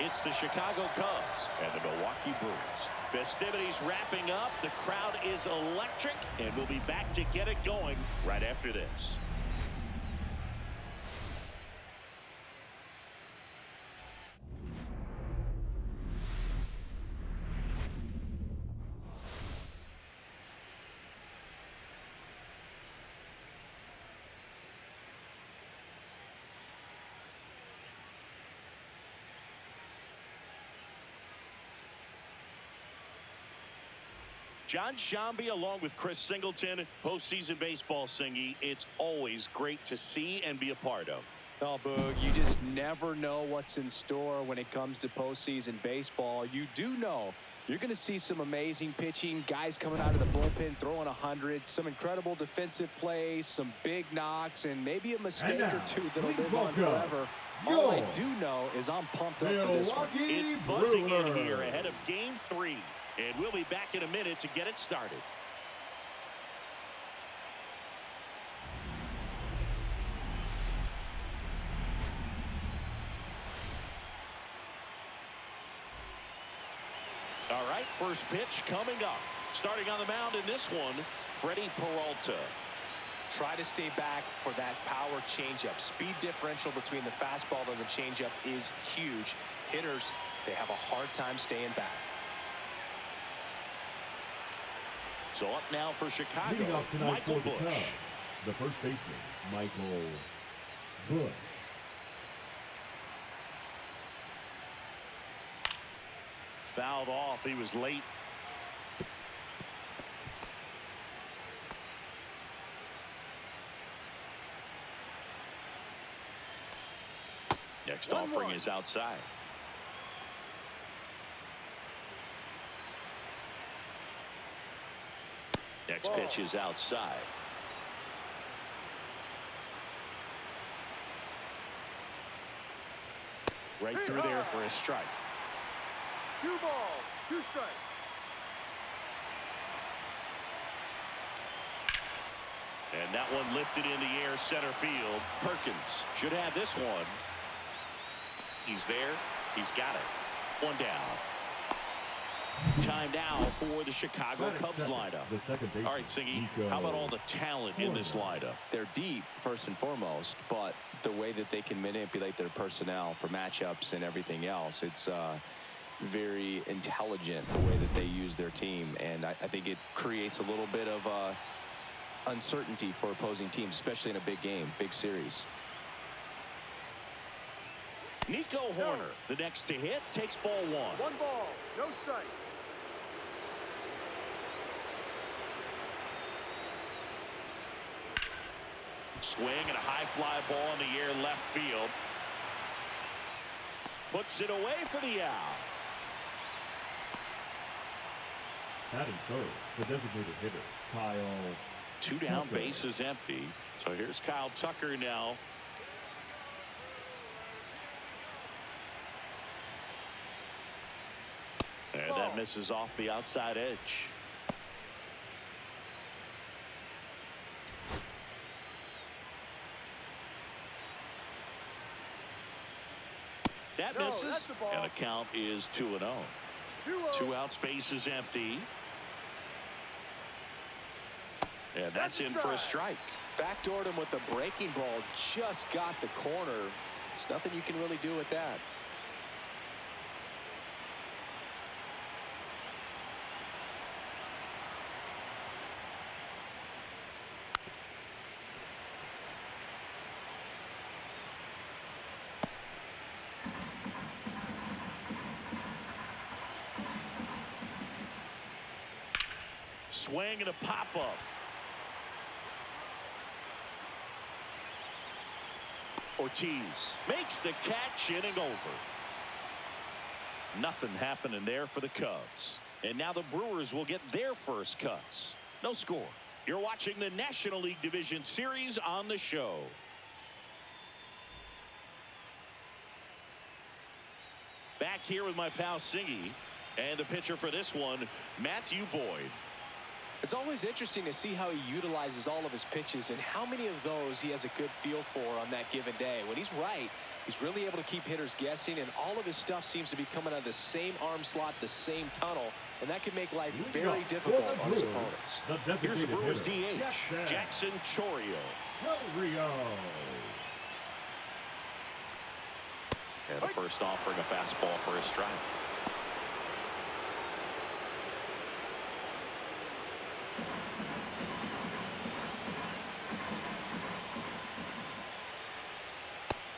It's the Chicago Cubs and the Milwaukee Brewers. Festivities wrapping up. The crowd is electric, and we'll be back to get it going right after this. John Shambi along with Chris Singleton, postseason baseball, Singy. It's always great to see and be a part of. Oh, Boog, you just never know what's in store when it comes to postseason baseball. You do know you're going to see some amazing pitching, guys coming out of the bullpen throwing 100, some incredible defensive plays, some big knocks, and maybe a mistake or two that'll live on forever. All I do know is I'm pumped up for this one. It's buzzing in here ahead of Game 3. And we'll be back in a minute to get it started. All right, first pitch coming up. Starting on the mound in this one, Freddie Peralta. Try to stay back for that power changeup. Speed differential between the fastball and the changeup is huge. Hitters, they have a hard time staying back. So up now for Chicago, Leading off tonight Michael for the Busch. Cubs, the first baseman, Michael Busch. Fouled off. He was late. Next offering is outside. Next pitch is outside. Right through there for a strike. 2 balls, 2 strikes. And that one lifted in the air center field. Perkins should have this one. He's there. He's got it. One down. Time now for the Chicago Cubs lineup. All right, Siggy, how about all the talent in this lineup? They're deep, first and foremost, but the way that they can manipulate their personnel for matchups and everything else, it's very intelligent the way that they use their team. And I think it creates a little bit of uncertainty for opposing teams, especially in a big game, big series. Nico Horner, the next to hit, takes ball 1. 1 ball, no strike. Swing and a high fly ball in the air left field. Puts it away for the out. Batting third, the designated hitter, Kyle. 2 down, Tucker. base is empty. So here's Kyle Tucker now. And that misses off the outside edge. That misses, and the count is 2-0. 2 outs, base is empty. And that's in for a strike. Backdoored him with a breaking ball, just got the corner. There's nothing you can really do with that. Swing and a pop-up. Ortiz makes the catch, inning over. Nothing happening there for the Cubs. And now the Brewers will get their first cuts. No score. You're watching the National League Division Series on the show. Back here with my pal Singy. And the pitcher for this one, Matthew Boyd. It's always interesting to see how he utilizes all of his pitches and how many of those he has a good feel for on that given day. When he's right, he's really able to keep hitters guessing, and all of his stuff seems to be coming out of the same arm slot, the same tunnel, and that can make life very difficult on his opponents. Here's the Brewers DH, Jackson Chourio. And the first offering a fastball for a strike.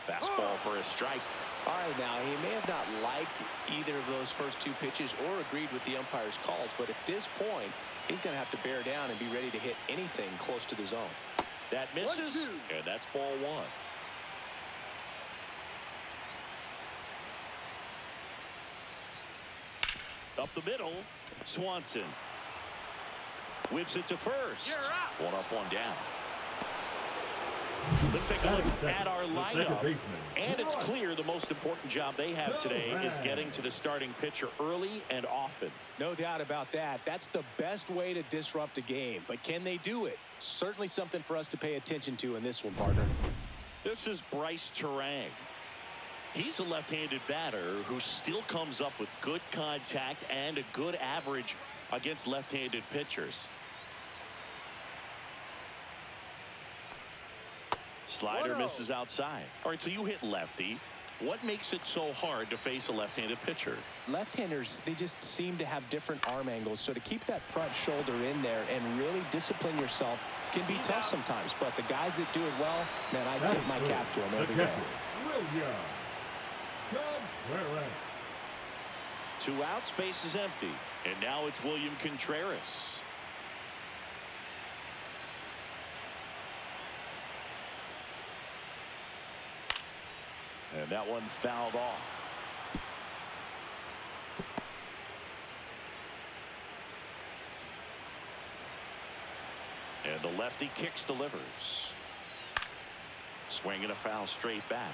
Fastball for a strike. All right, now, he may have not liked either of those first two pitches or agreed with the umpire's calls, but at this point, he's going to have to bear down and be ready to hit anything close to the zone. That misses, and that's ball one. Up the middle, Swanson. Whips it to first. One up, one down. Let's take a look at our lineup. And it's clear the most important job they have today is getting to the starting pitcher early and often. No doubt about that. That's the best way to disrupt a game. But can they do it? Certainly something for us to pay attention to in this one, partner. This is Bryce Terang. He's a left-handed batter who still comes up with good contact and a good average against left-handed pitchers. Slider misses outside. All right, so you hit lefty. What makes it so hard to face a left-handed pitcher? Left-handers, they just seem to have different arm angles. So to keep that front shoulder in there and really discipline yourself can be tough sometimes. But the guys that do it well, man, I tip my cap to them every day. Two outs, base is empty. And now it's William Contreras. And that one fouled off. And the lefty kicks, delivers. Swing and a foul straight back.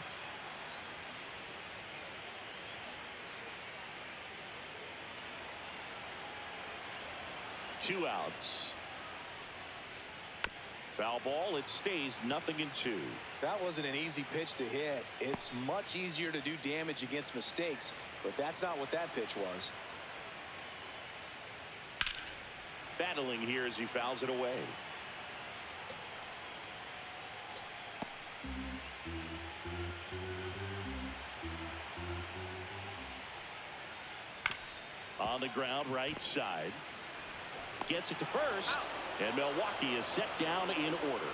Two outs. Foul ball. It stays 0-2. That wasn't an easy pitch to hit. It's much easier to do damage against mistakes, but that's not what that pitch was. Battling here as he fouls it away. On the ground, right side. Gets it to first, and Milwaukee is set down in order.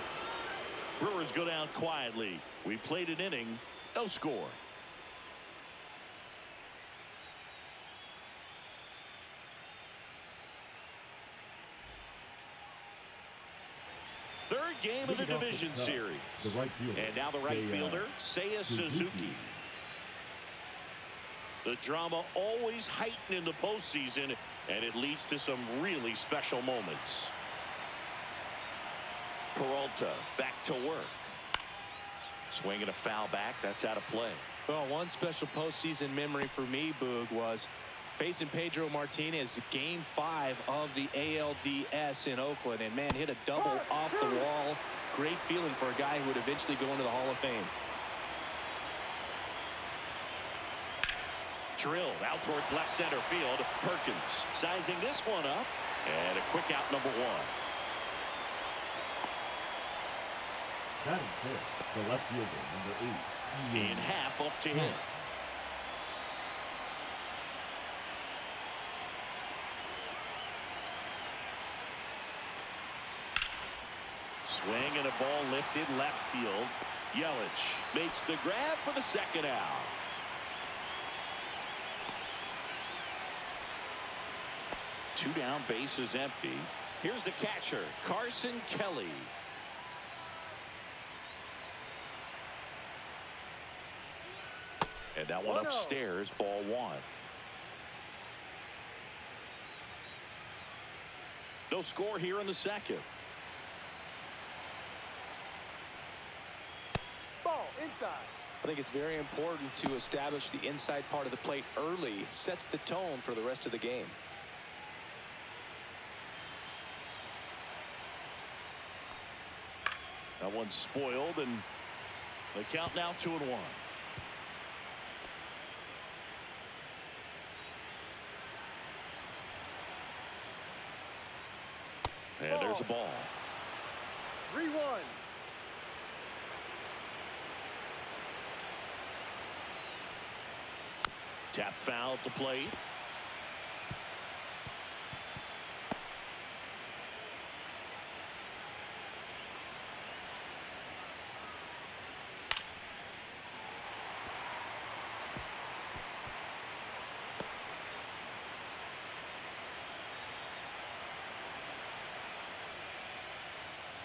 Brewers go down quietly. We played an inning, no score. Third game of the division series. And now the right fielder, Seiya Suzuki. The drama always heightened in the postseason, and it leads to some really special moments. Peralta back to work. Swinging a foul back. That's out of play. Well, one special postseason memory for me, Boog, was facing Pedro Martinez, Game 5 of the ALDS in Oakland. And, man, hit a double off the wall. Great feeling for a guy who would eventually go into the Hall of Fame. Drilled out towards left center field. Perkins sizing this one up. And a quick out, number one. That is good. The left fielder, number 8. In half up to him. Swing and a ball lifted left field. Yelich makes the grab for the second out. Two down, base is empty. Here's the catcher, Carson Kelly. And that one upstairs, ball one. No score here in the second. Ball inside. I think it's very important to establish the inside part of the plate early. It sets the tone for the rest of the game. That one's spoiled, and the count now 2-1. And there's a ball. 3-1. Tap foul at the plate.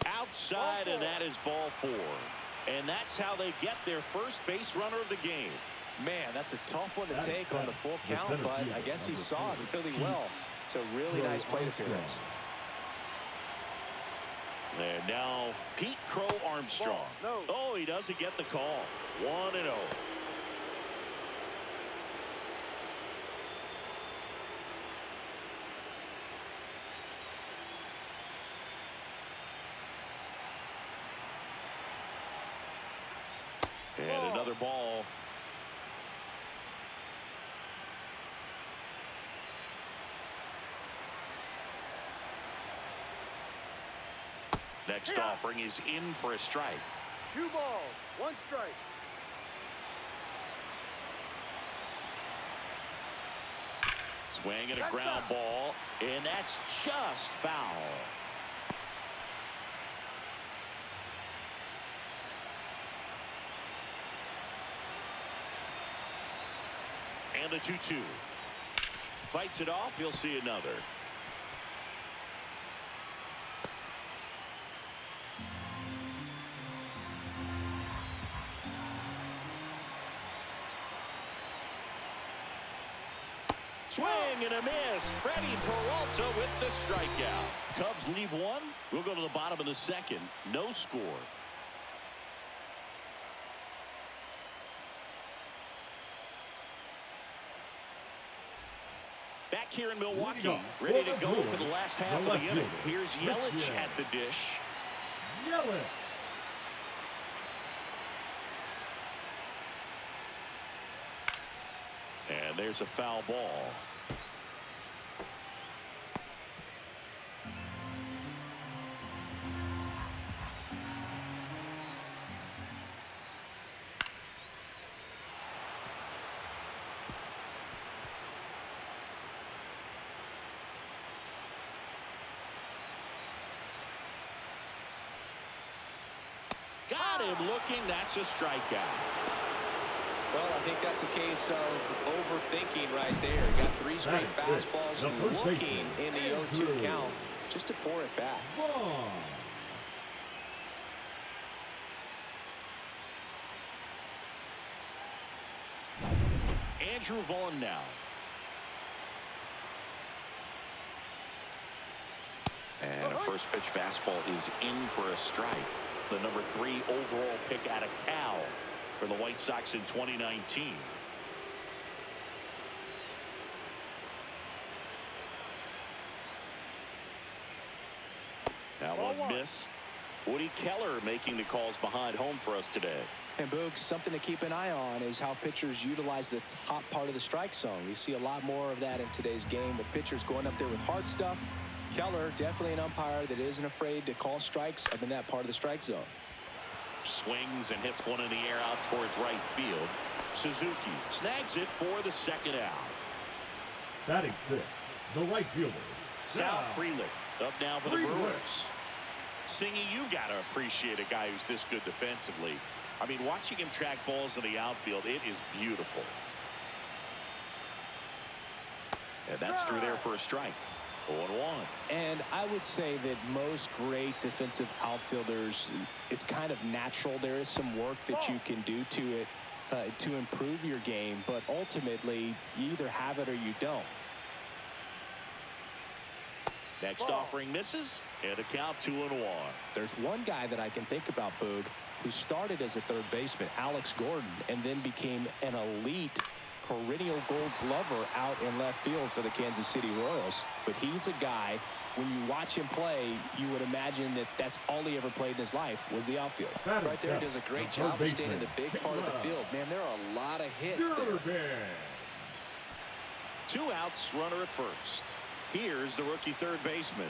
Outside, and that is ball 4. And that's how they get their first base runner of the game. Man, that's a tough one to take on the full count, but I guess he saw it really well. It's a really nice plate appearance. And now Pete Crow Armstrong. No. Oh, he doesn't get the call. 1-0. And another ball. Next offering is in for a strike. 2 balls, 1 strike. Swing and a ground ball, and that's just foul. And a 2-2. Fights it off. You'll see another. Swing and a miss. Freddie Peralta with the strikeout. Cubs leave 1. We'll go to the bottom of the 2nd. No score. Back here in Milwaukee, ready to go for the last half of the inning. Here's Yelich at the dish. Yelich. And there's a foul ball. Got him looking. That's a strikeout. Well, I think that's a case of overthinking right there. Got 3 straight fastballs looking in the 0-2 count just to pour it back. Andrew Vaughn now. And a first pitch fastball is in for a strike. The number 3 overall pick out of Cal for the White Sox in 2019. That one missed. Woody Keller making the calls behind home for us today. And Boog, something to keep an eye on is how pitchers utilize the top part of the strike zone. We see a lot more of that in today's game with pitchers going up there with hard stuff. Keller, definitely an umpire that isn't afraid to call strikes up in that part of the strike zone. Swings and hits one in the air out towards right field. Suzuki snags it for the 2nd out. Batting 6, the right fielder, Sal Frelick up now for the Brewers. Singy, you got to appreciate a guy who's this good defensively. I mean, watching him track balls in the outfield, it is beautiful. And that's through there for a strike. 0-1. And I would say that most great defensive outfielders, it's kind of natural. There is some work that you can do to it to improve your game, but ultimately you either have it or you don't. Next offering misses, and a count 2-1. There's one guy that I can think about, Boog, who started as a third baseman, Alex Gordon, and then became an elite perennial Gold Glover out in left field for the Kansas City Royals. But he's a guy, when you watch him play, you would imagine that that's all he ever played in his life was the outfield. Right there, does a great job of staying in the big part of the field. Man, there are a lot of hits there. 2 outs, runner at first. Here's the rookie third baseman.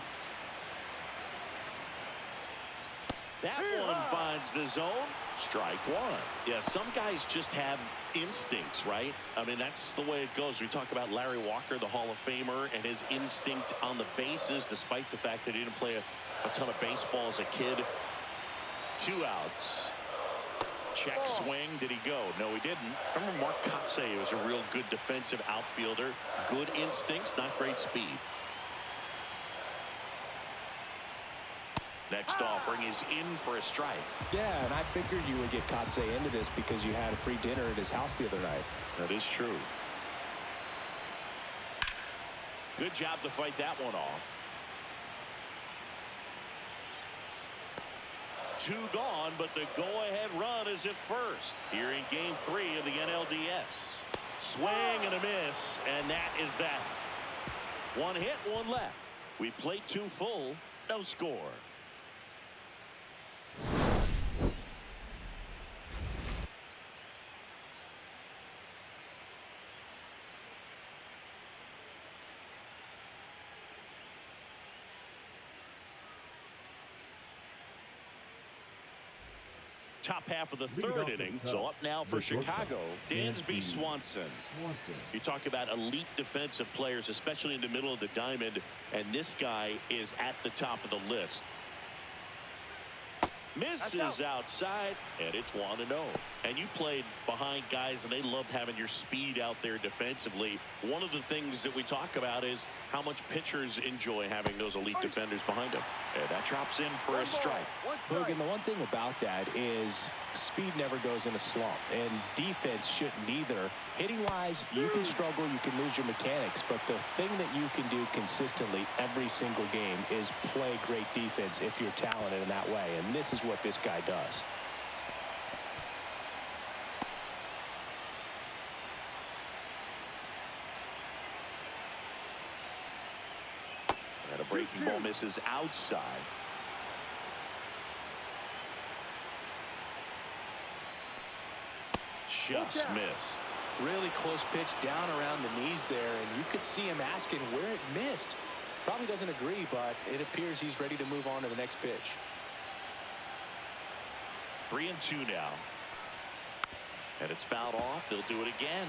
That one finds the zone. Strike one. Yeah, some guys just have instincts, right? I mean, that's the way it goes. We talk about Larry Walker, the Hall of Famer, and his instinct on the bases, despite the fact that he didn't play a ton of baseball as a kid. 2 outs. Check swing. Did he go? No, he didn't. Remember Mark Kotsay was a real good defensive outfielder. Good instincts, not great speed. Next offering is in for a strike. Yeah, and I figured you would get Kotsay into this because you had a free dinner at his house the other night. That is true. Good job to fight that one off. 2 gone, but the go-ahead run is at first. Here in Game 3 of the NLDS. Swing and a miss, and that is that. 1 hit, 1 left. We played 2 full, no score. Top half of the 3rd inning. So up now for Chicago, Dansby Swanson. You talk about elite defensive players, especially in the middle of the diamond, and this guy is at the top of the list. Misses outside, and it's 1-0. And you played behind guys, and they loved having your speed out there defensively. One of the things that we talk about is how much pitchers enjoy having those elite defenders behind them. And that drops in for a strike. Look, and the one thing about that is speed never goes in a slump, and defense shouldn't either. Hitting-wise, you can struggle, you can lose your mechanics, but the thing that you can do consistently every single game is play great defense if you're talented in that way, and this is what this guy does. And a breaking ball misses outside. Just missed. Really close pitch down around the knees there, and you could see him asking where it missed. Probably doesn't agree, but it appears he's ready to move on to the next pitch. 3-2 now. And it's fouled off. They'll do it again.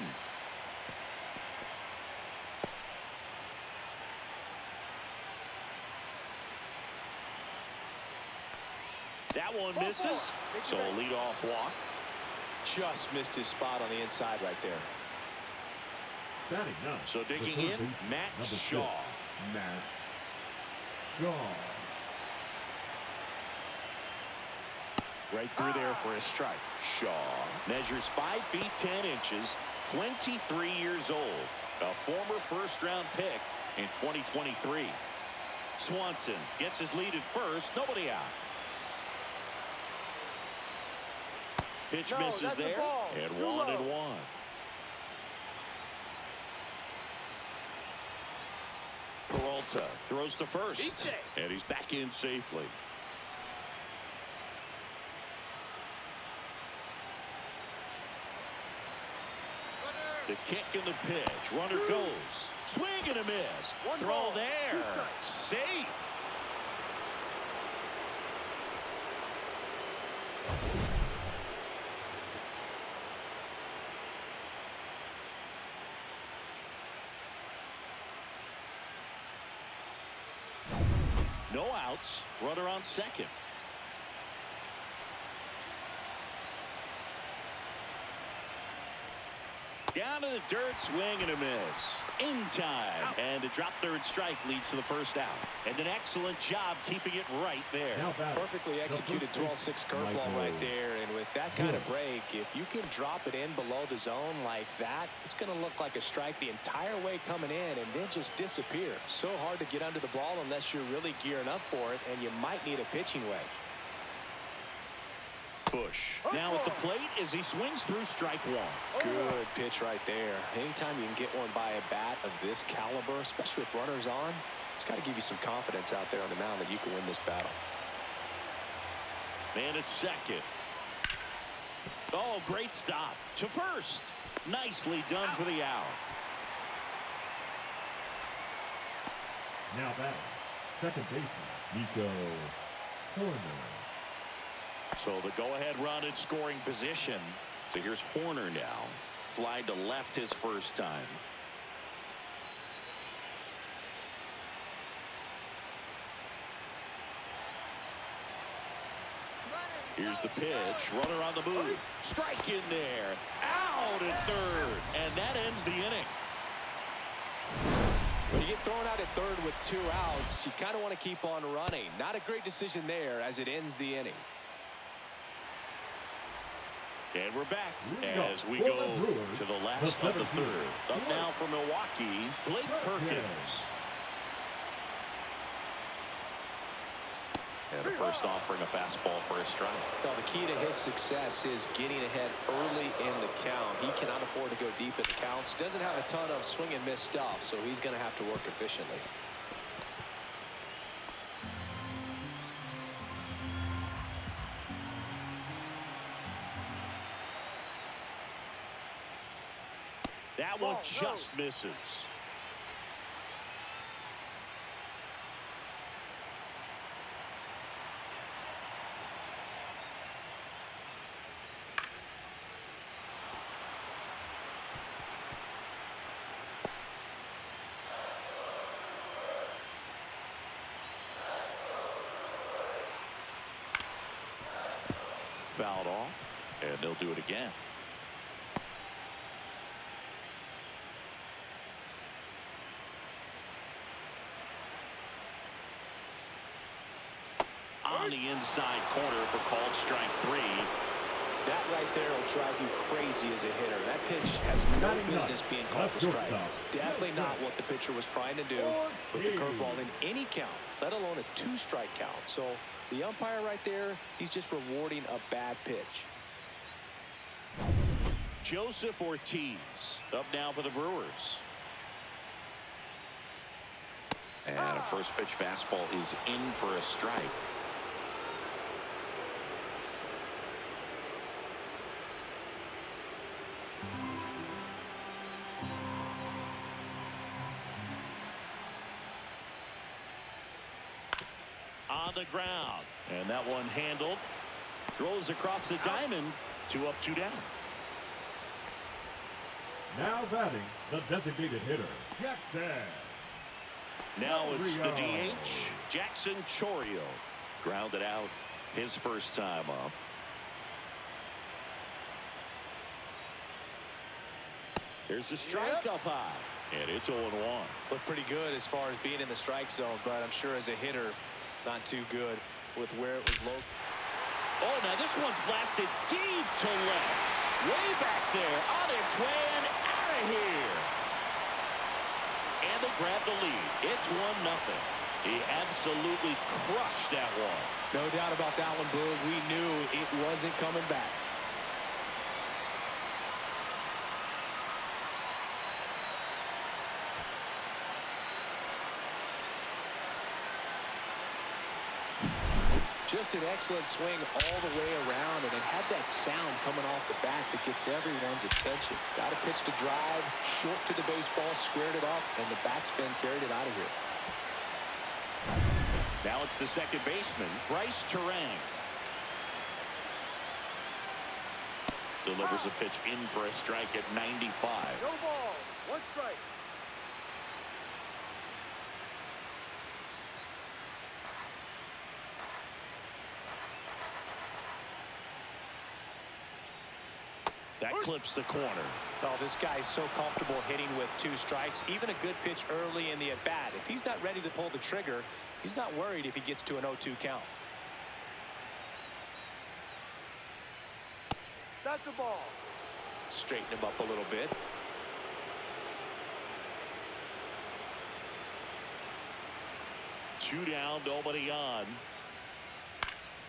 That one misses. So a leadoff walk. Just missed his spot on the inside right there. Batting ninth, So the digging third in, baseman, Matt number 6, Shaw. Matt Shaw. Right through there for a strike. Shaw measures 5 feet 10 inches, 23 years old, a former first-round pick in 2023. Swanson gets his lead at first, nobody out. Pitch misses there, and 1-1. Peralta throws to first, and he's back in safely. The kick and the pitch. Runner goes. Swing and a miss. Throw there. Safe. No outs. Runner on second. Down to the dirt, swing and a miss. In time. And the drop third strike leads to the first out. And an excellent job keeping it right there. Perfectly executed 12-6 curveball right there. And with that kind of break, if you can drop it in below the zone like that, it's going to look like a strike the entire way coming in and then just disappear. So hard to get under the ball unless you're really gearing up for it, and you might need a pitching wedge. Bush now at the plate as he swings through strike one. Good pitch right there. Anytime you can get one by a bat of this caliber, especially with runners on, it's got to give you some confidence out there on the mound that you can win this battle. Man at second. Oh, great stop to first. Nicely done for the out. Now batting, second baseman, Nico Horner. So the go-ahead run in scoring position. So here's Horner now. Fly to left his first time. Here's the pitch. Runner on the move. Strike in there. Out at third. And that ends the inning. When you get thrown out at third with 2 outs, you kind of want to keep on running. Not a great decision there as it ends the inning. And we're back as we go to the last of the third. Up now for Milwaukee, Blake Perkins. And a first offering a fastball for a strike. Well, the key to his success is getting ahead early in the count. He cannot afford to go deep in the counts. Doesn't have a ton of swing and miss stuff, so he's going to have to work efficiently. That one just misses. Fouled off, and they'll do it again. On the inside corner for called strike 3. That right there will drive you crazy as a hitter. That pitch has no business being called for strike. It's definitely not what the pitcher was trying to do with the curveball in any count, let alone a 2-strike count. So the umpire right there, he's just rewarding a bad pitch. Joseph Ortiz up now for the Brewers. And a first pitch fastball is in for a strike. On the ground, and that one handled. Throws across the diamond. 2 up, 2 down. Now batting, the designated hitter, Jackson. Now it's the DH, Jackson Chourio. Grounded out his first time up. Here's the strike up high, and it's 0-1. Looked pretty good as far as being in the strike zone, but I'm sure as a hitter, not too good with where it was low. Oh, now this one's blasted deep to left. Way back there, on its way and out of here. And they grab the lead. It's 1-0. He absolutely crushed that one. No doubt about that one, Boog. We knew it wasn't coming back. Just an excellent swing all the way around, and it had that sound coming off the bat that gets everyone's attention. Got a pitch to drive, short to the baseball, squared it up, and the backspin carried it out of here. Now it's the second baseman, Bryce Turang. Delivers a pitch in for a strike at 95. No ball. 1 strike. That clips the corner. Oh, this guy's so comfortable hitting with 2 strikes. Even a good pitch early in the at-bat. If he's not ready to pull the trigger, he's not worried if he gets to an 0-2 count. That's a ball. Straighten him up a little bit. Two down, nobody on.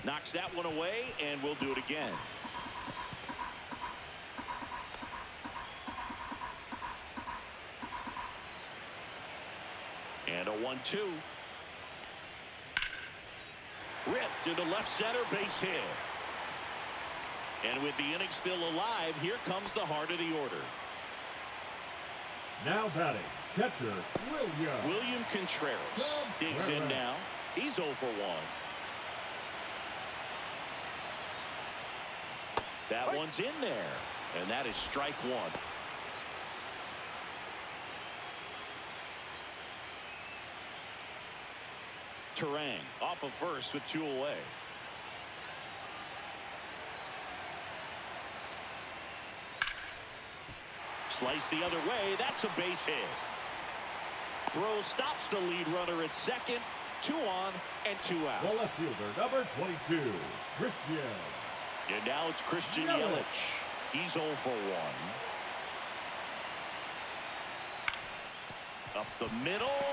Knocks that one away, and we'll do it again. And a 1-2. Ripped into left center, base hit. And with the inning still alive, here comes the heart of the order. Now batting, catcher, William Contreras digs in now. He's 0 for 1. That one's in there, and that is strike one. Terang off of first with 2 away. Slice the other way. That's a base hit. Throw stops the lead runner at second. 2 on and 2 out. The left fielder, number 22, Christian. And now it's Christian Yelich. He's 0 for 1. Up the middle.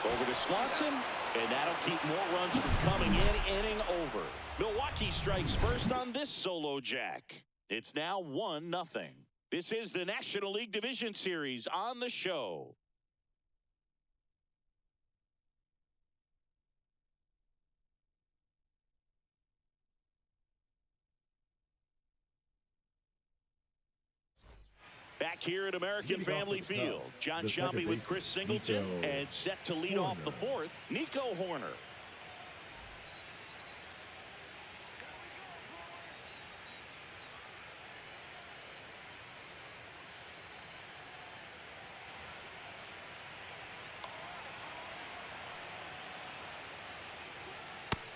Over to Swanson. And that'll keep more runs from coming in. Inning over. Milwaukee strikes first on this solo jack. It's now 1-0. This is the National League Division Series on the show. Back here at American Family Field, John Shelby with Chris Singleton, and set to lead off the fourth, Nico Horner.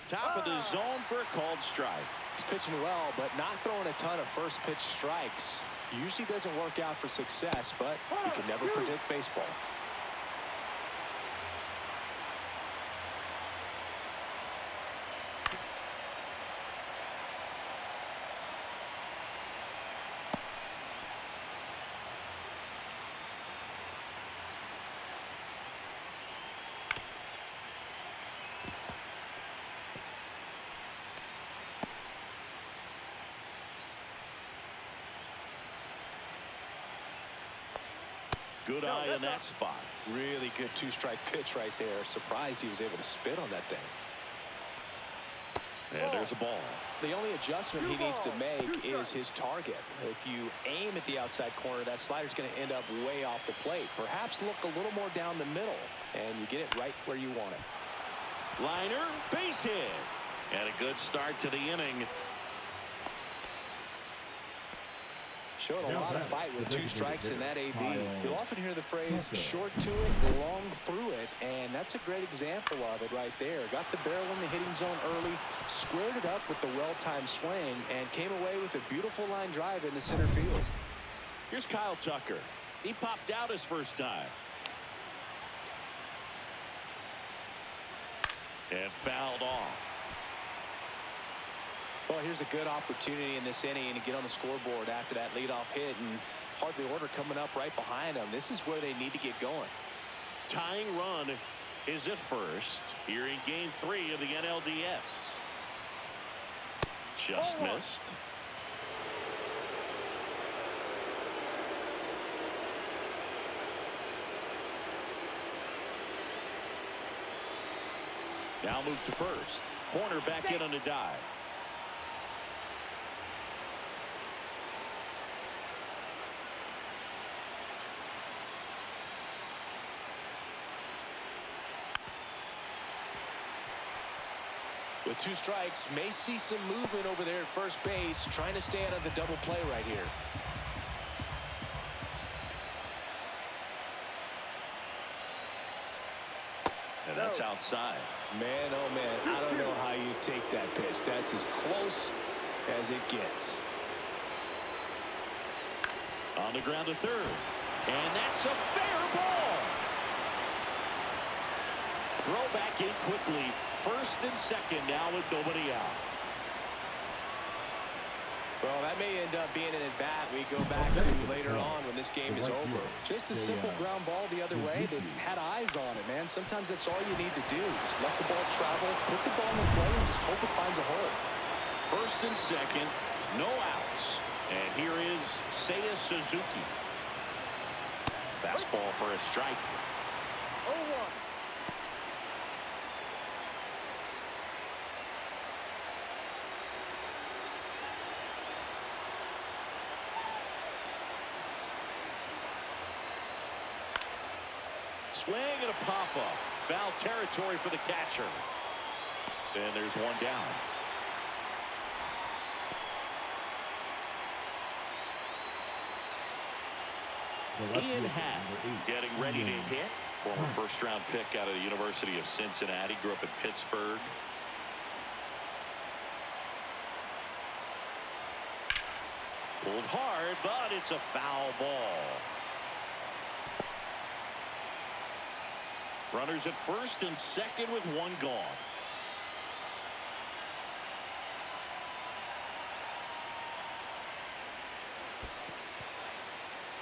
Top of the zone for a called strike. He's pitching well, but not throwing a ton of first pitch strikes. Usually doesn't work out for success, but you can never predict baseball. Good eye in that spot. Really good 2-strike pitch right there. Surprised he was able to spit on that thing. And there's a ball. The only adjustment he needs to make is his target. If you aim at the outside corner, that slider's going to end up way off the plate. Perhaps look a little more down the middle, and you get it right where you want it. Liner, base hit. And a good start to the inning. Showed a lot of fight with 2 strikes in that AB. You'll often hear the phrase short to it, long through it, and that's a great example of it right there. Got the barrel in the hitting zone early, squared it up with the well-timed swing, and came away with a beautiful line drive in the center field. Here's Kyle Tucker. He popped out his first time. And fouled off. Well, here's a good opportunity in this inning to get on the scoreboard after that leadoff hit, and hardly order coming up right behind them. This is where they need to get going. Tying run is at first here in Game 3 of the NLDS. Just missed. Now move to first. Horner back in on a dive. With 2 strikes, may see some movement over there at first base, trying to stay out of the double play right here. And that's outside. Man, oh man, I don't know how you take that pitch. That's as close as it gets. On the ground to third. And that's a fair ball. Throw back in quickly. First and second now with nobody out. Well, that may end up being an at-bat we go back to later on when this game is over. Just a simple ground ball the other way. They had eyes on it, man. Sometimes that's all you need to do. Just let the ball travel, put the ball in the play, and just hope it finds a first and second. No outs. And here is Seiya Suzuki. Fastball for a strike. 0-1. Swing and a pop-up. Foul territory for the catcher. And there's one down. Ian Happ getting ready to hit. Former first-round pick out of the University of Cincinnati. Grew up in Pittsburgh. Pulled hard, but it's a foul ball. Runners at first and second with one gone.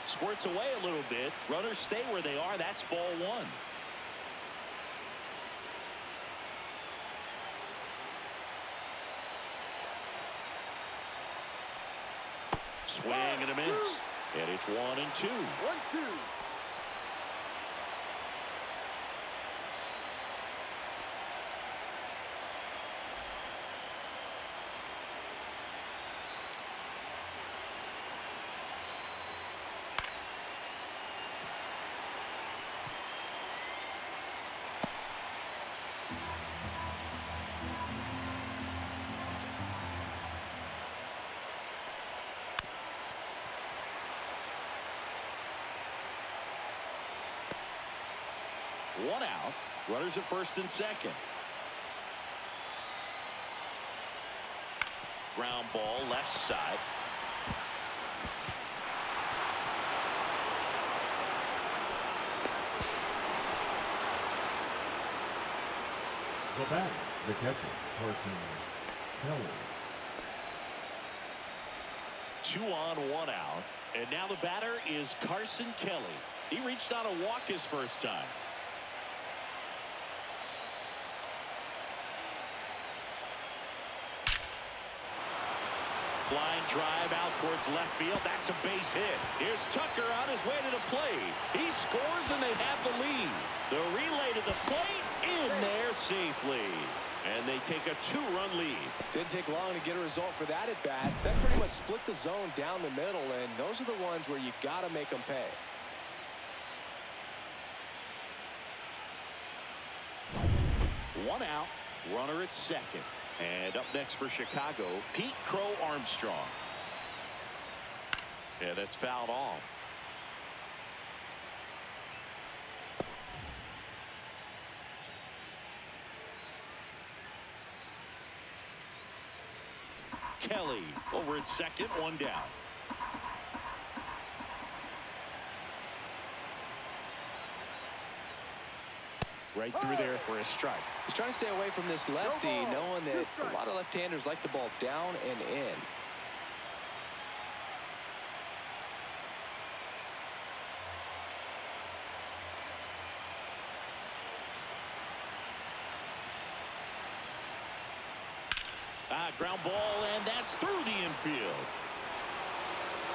Squirts away a little bit. Runners stay where they are. That's ball one. Swing and a miss. And it's 1-2. 1-2. One out. Runners at first and second. Ground ball left side. The batter, the catcher, Carson Kelly. 2 on, 1 out. And now the batter is Carson Kelly. He reached on a walk his first time. Line drive out towards left field. That's a base hit. Here's Tucker on his way to the plate. He scores and they have the lead. The relay to the plate in there safely. And they take a 2-run lead. Didn't take long to get a result for that at bat. That pretty much split the zone down the middle, and those are the ones where you got to make them pay. One out. Runner at second. And up next for Chicago, Pete Crow Armstrong. Yeah, that's fouled off. Kelly over at second, one down. Right through there for a strike. He's trying to stay away from this lefty, knowing that a lot of left-handers like the ball down and in. Ground ball, and that's through the infield.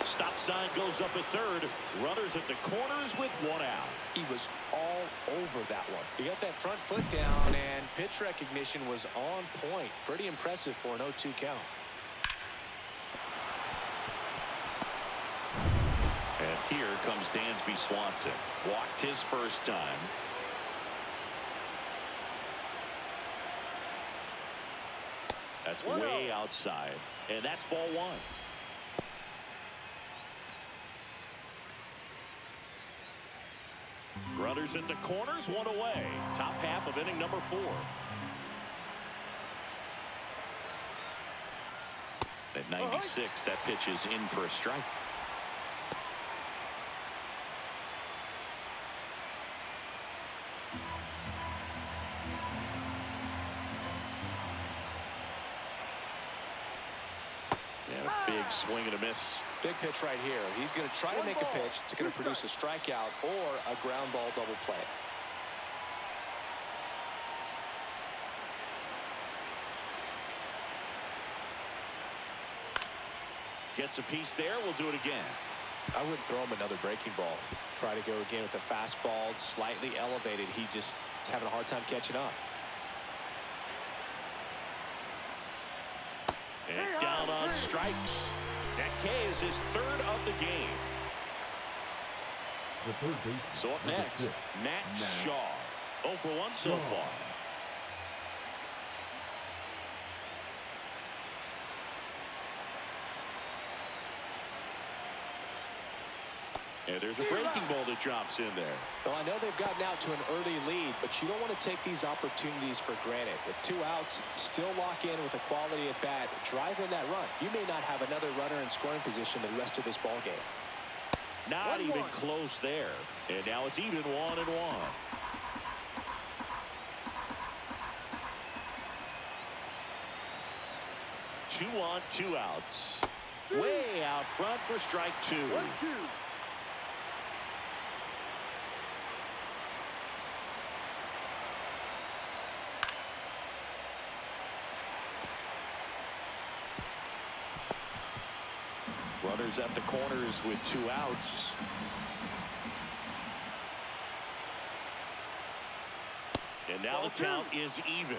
Stop sign goes up at third. Runners at the corners with one out. He was all over that one. He got that front foot down, and pitch recognition was on point. Pretty impressive for an 0-2 count. And here comes Dansby Swanson. Walked his first time. That's way outside. And that's ball one. Runners at the corners, one away. Top half of inning number 4. At 96, that pitch is in for a strike. Big swing and a miss. Big pitch right here. He's going to try to make a pitch that's going to produce a strikeout or a ground ball double play. Gets a piece there. We'll do it again. I wouldn't throw him another breaking ball. Try to go again with the fastball slightly elevated. He just is having a hard time catching up. And down on strikes. That K is his third of the game. The third baseman. So up next, Matt Shaw. 0 for 1 so far. And there's a breaking ball that drops in there. Well, I know they've gotten out to an early lead, but you don't want to take these opportunities for granted. With 2 outs, still lock in with a quality at bat, drive in that run. You may not have another runner in scoring position the rest of this ball game. Not even close there. And now it's even 1-1. 2 on, 2 outs. Way out front for strike 2. 1-2. Runners at the corners with 2 outs. And now the count is even.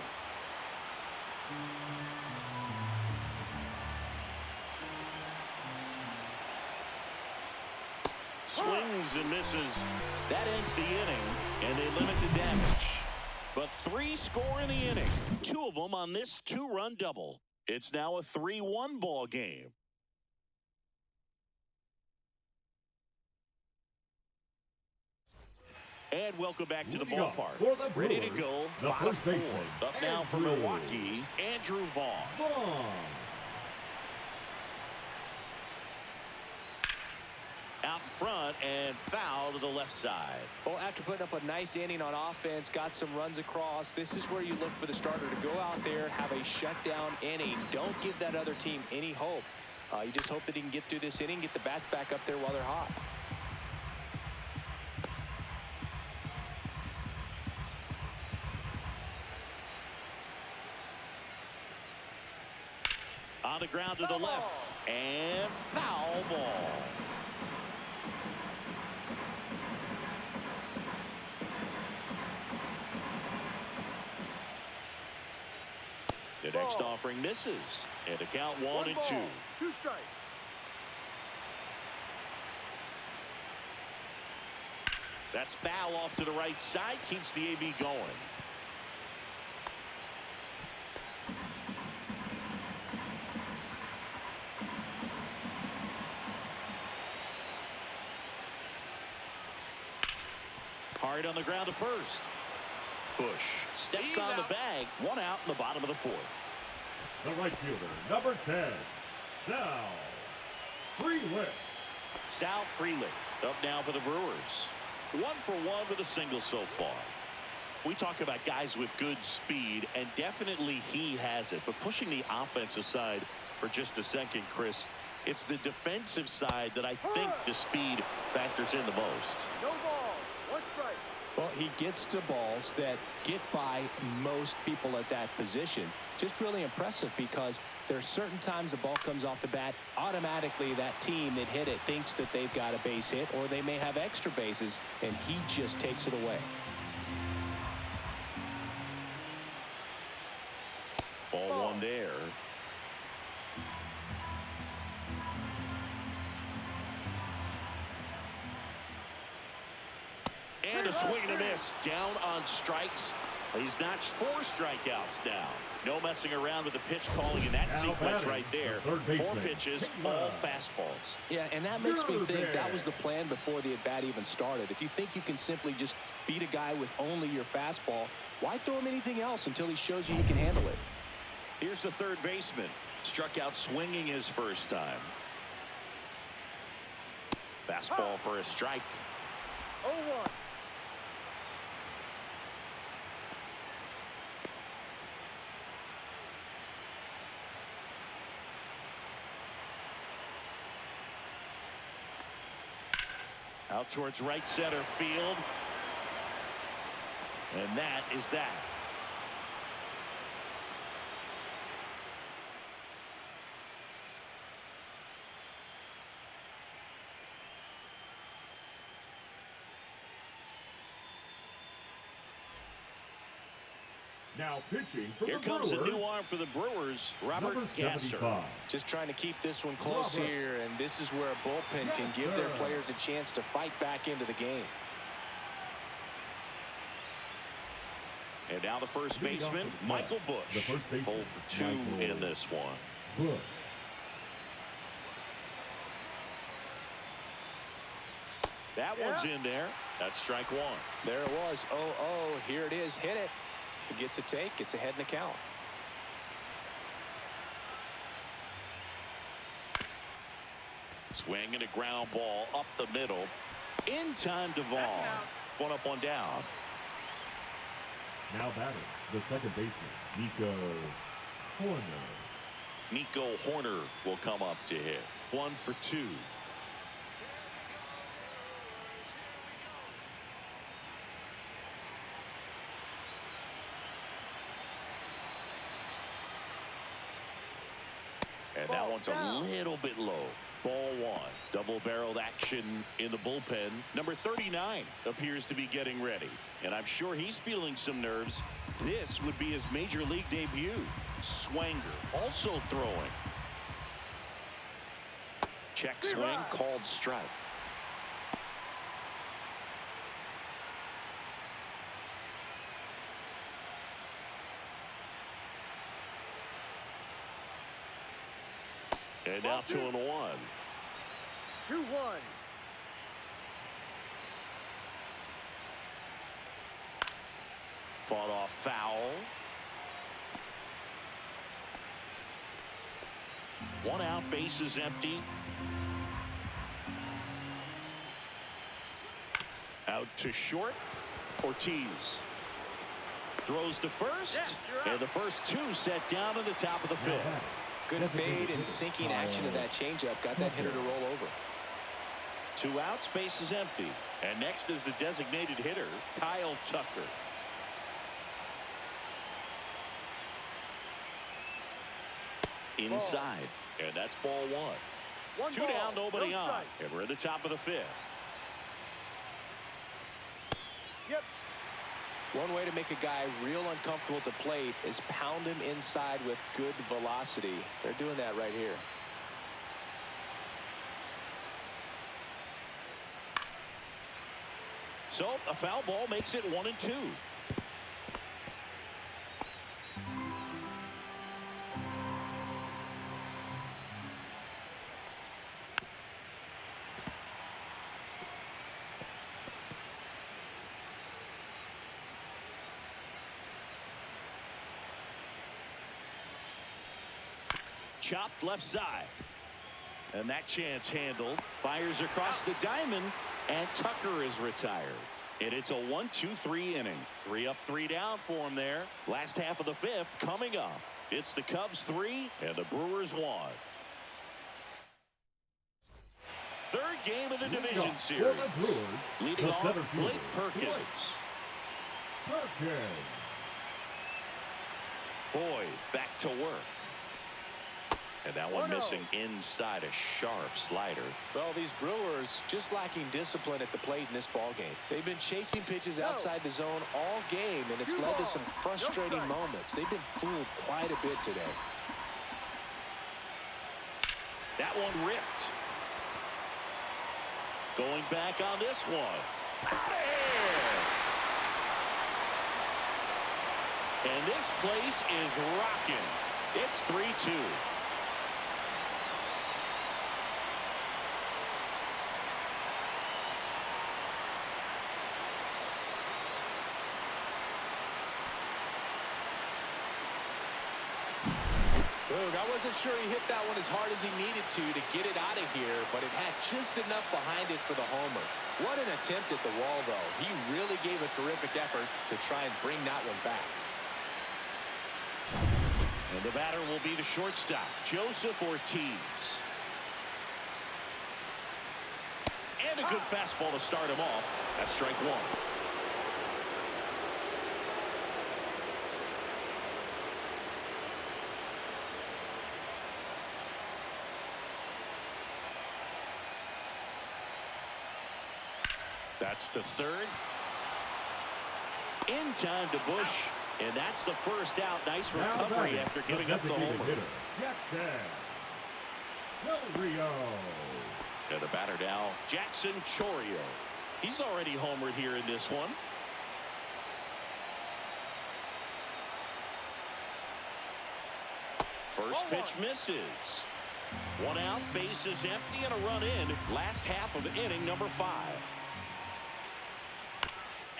Swings and misses. That ends the inning, and they limit the damage. But 3 score in the inning. 2 of them on this 2-run double. It's now a 3-1 ball game. And welcome back to the ballpark. Ready to go. Bottom 4. Up now for Milwaukee, Andrew Vaughn. Out in front and foul to the left side. Well, after putting up a nice inning on offense, got some runs across, this is where you look for the starter to go out there, have a shutdown inning. Don't give that other team any hope. You just hope that he can get through this inning, get the bats back up there while they're hot. On the ground to the left. And foul ball. The next offering misses. And the count 1-2. 2 strikes. That's foul off to the right side. Keeps the AB going. Hard on the ground to first. Bush steps on the bag. 1 out in the bottom of the 4th. The right fielder, number 10, Sal Frelick. Sal Frelick up now for the Brewers. 1 for 1 with a single so far. We talk about guys with good speed, and definitely he has it. But pushing the offense aside for just a second, Chris, it's the defensive side that I think the speed factors in the most. No ball. 1 strike. Well, he gets to balls that get by most people at that position. Just really impressive because there's certain times the ball comes off the bat, automatically that team that hit it thinks that they've got a base hit, or they may have extra bases, and he just takes it away. Ball 1 there. And a swing and a miss. Down on strikes. He's notched 4 strikeouts now. No messing around with the pitch calling in that sequence right there. 4 pitches, all fastballs. Yeah, and that makes me think that was the plan before the at-bat even started. If you think you can simply just beat a guy with only your fastball, why throw him anything else until he shows you he can handle it? Here's the third baseman. Struck out swinging his first time. Fastball for a strike. 0-1. Out towards right center field. And that is that. Now pitching for Here the comes Brewers, a new arm for the Brewers, Robert number Gasser. 75. Just trying to keep this one close Robert. here, and this is where a bullpen can give their players a chance to fight back into the game. And now the first baseman, Michael The Bush. first baseman, 0 for 2 Michael in this one. Bush. That one's in there. That's strike one. There it was. 0-0. Here it is. Hit it. It gets a take. Gets ahead in the count. Swing and a ground ball up the middle. In time to Vaughn. One up, one down. Now batting, the second baseman, Nico Horner. Nico Horner will come up to hit. 1 for 2. And that one's a little bit low. Ball one. Double-barreled action in the bullpen. Number 39 appears to be getting ready. And I'm sure he's feeling some nerves. This would be his major league debut. Swanger also throwing. Check swing, called strike. And now 2-1. 2-1. Fought off foul. 1 out, bases empty. Out to short. Ortiz throws to first, and the first 2 set down to the top of the 5th. Good fade and sinking action of that changeup. Got that hitter to roll over. 2 outs, base is empty. And next is the designated hitter, Kyle Tucker. Inside, and that's ball 1. 2 down, nobody on, and we're at the top of the 5th. Yep. One way to make a guy real uncomfortable at the plate is pound him inside with good velocity. They're doing that right here. So a foul ball makes it 1-2. Chopped left side. And that chance handled. Fires across the diamond. And Tucker is retired. And it's a 1-2-3 inning. 3 up, 3 down for him there. Last half of the 5th coming up. It's the Cubs 3 and the Brewers 1. Third game of the division series. Leading off, Blake Perkins. Boyd back to work. And that one missing inside a sharp slider. Well, these Brewers just lacking discipline at the plate in this ball game. They've been chasing pitches outside the zone all game, and it's led to some frustrating moments. They've been fooled quite a bit today. That one ripped. Going back on this one. Out of here. And this place is rocking. It's 3-2. I wasn't sure he hit that one as hard as he needed to get it out of here, but it had just enough behind it for the homer. What an attempt at the wall, though. He really gave a terrific effort to try and bring that one back. And the batter will be the shortstop, Joseph Ortiz. And a good fastball to start him off. That's strike 1. That's the third. In time to Bush, And that's the first out. Nice Now recovery batting, after giving the up the designated homer. hitter, Jackson Del Rio. And the batter now, Jackson Chorio. He's already homered here in this one. First pitch misses. One out, bases empty, and a run in. Last half of inning number 5.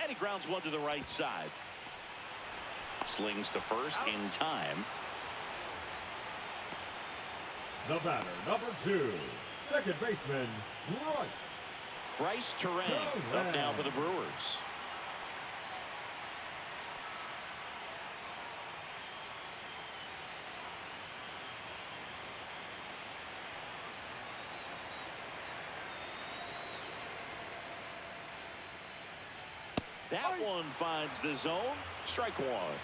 And he grounds one to the right side. Slings to first in time. The batter, number 2, second baseman, Bryce Terang up now for the Brewers. That one finds the zone. Strike one.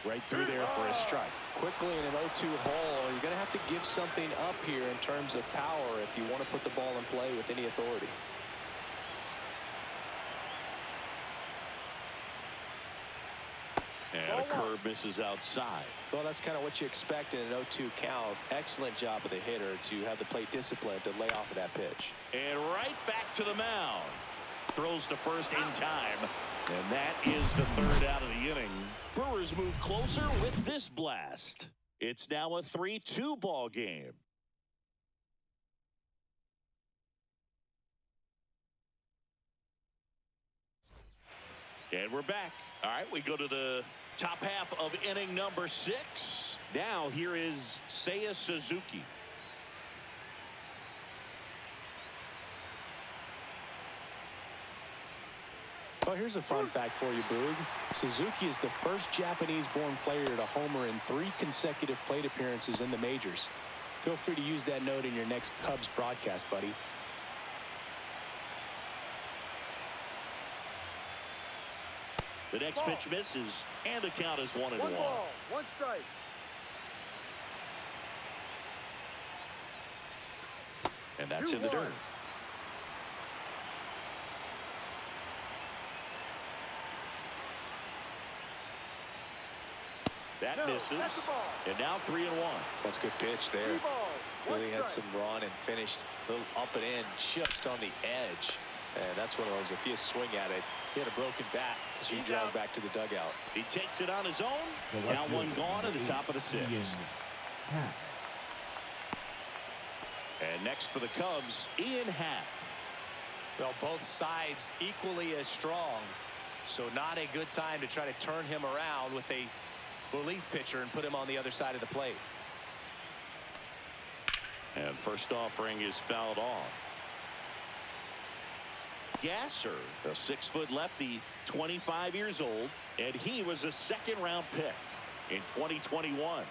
Right through there for a strike. Quickly in an 0-2 hole, you're going to have to give something up here in terms of power if you want to put the ball in play with any authority. And a curve misses outside. Well, that's kind of what you expect in an 0-2 count. Excellent job of the hitter to have the plate discipline to lay off of that pitch. And right back to the mound. Throws to first in time. And that is the third out of the inning. Brewers move closer with this blast. It's now a 3-2 ball game. And we're back. All right, we go to the top half of inning number 6. Now here is Seiya Suzuki. Well, here's a fun fact for you, Boog. Suzuki is the first Japanese-born player to homer in 3 consecutive plate appearances in the majors. Feel free to use that note in your next Cubs broadcast, buddy. The next pitch misses, and the count is 1-1. 1 ball, 1 strike. And that's in the dirt. That misses. And now 3-1. That's a good pitch there. 3 balls, 1 Really had strike. some run and finished a little up and in just on the edge. And that's one of those, if you swing at it, he had a broken bat as you drive back to the dugout. He takes it on his own. Now one gone at the top of the 6th. And next for the Cubs, Ian Happ. Well, both sides equally as strong. So not a good time to try to turn him around with a relief pitcher and put him on the other side of the plate. And first offering is fouled off. Gasser, a 6-foot lefty, 25 years old, and he was a 2nd-round pick in 2021.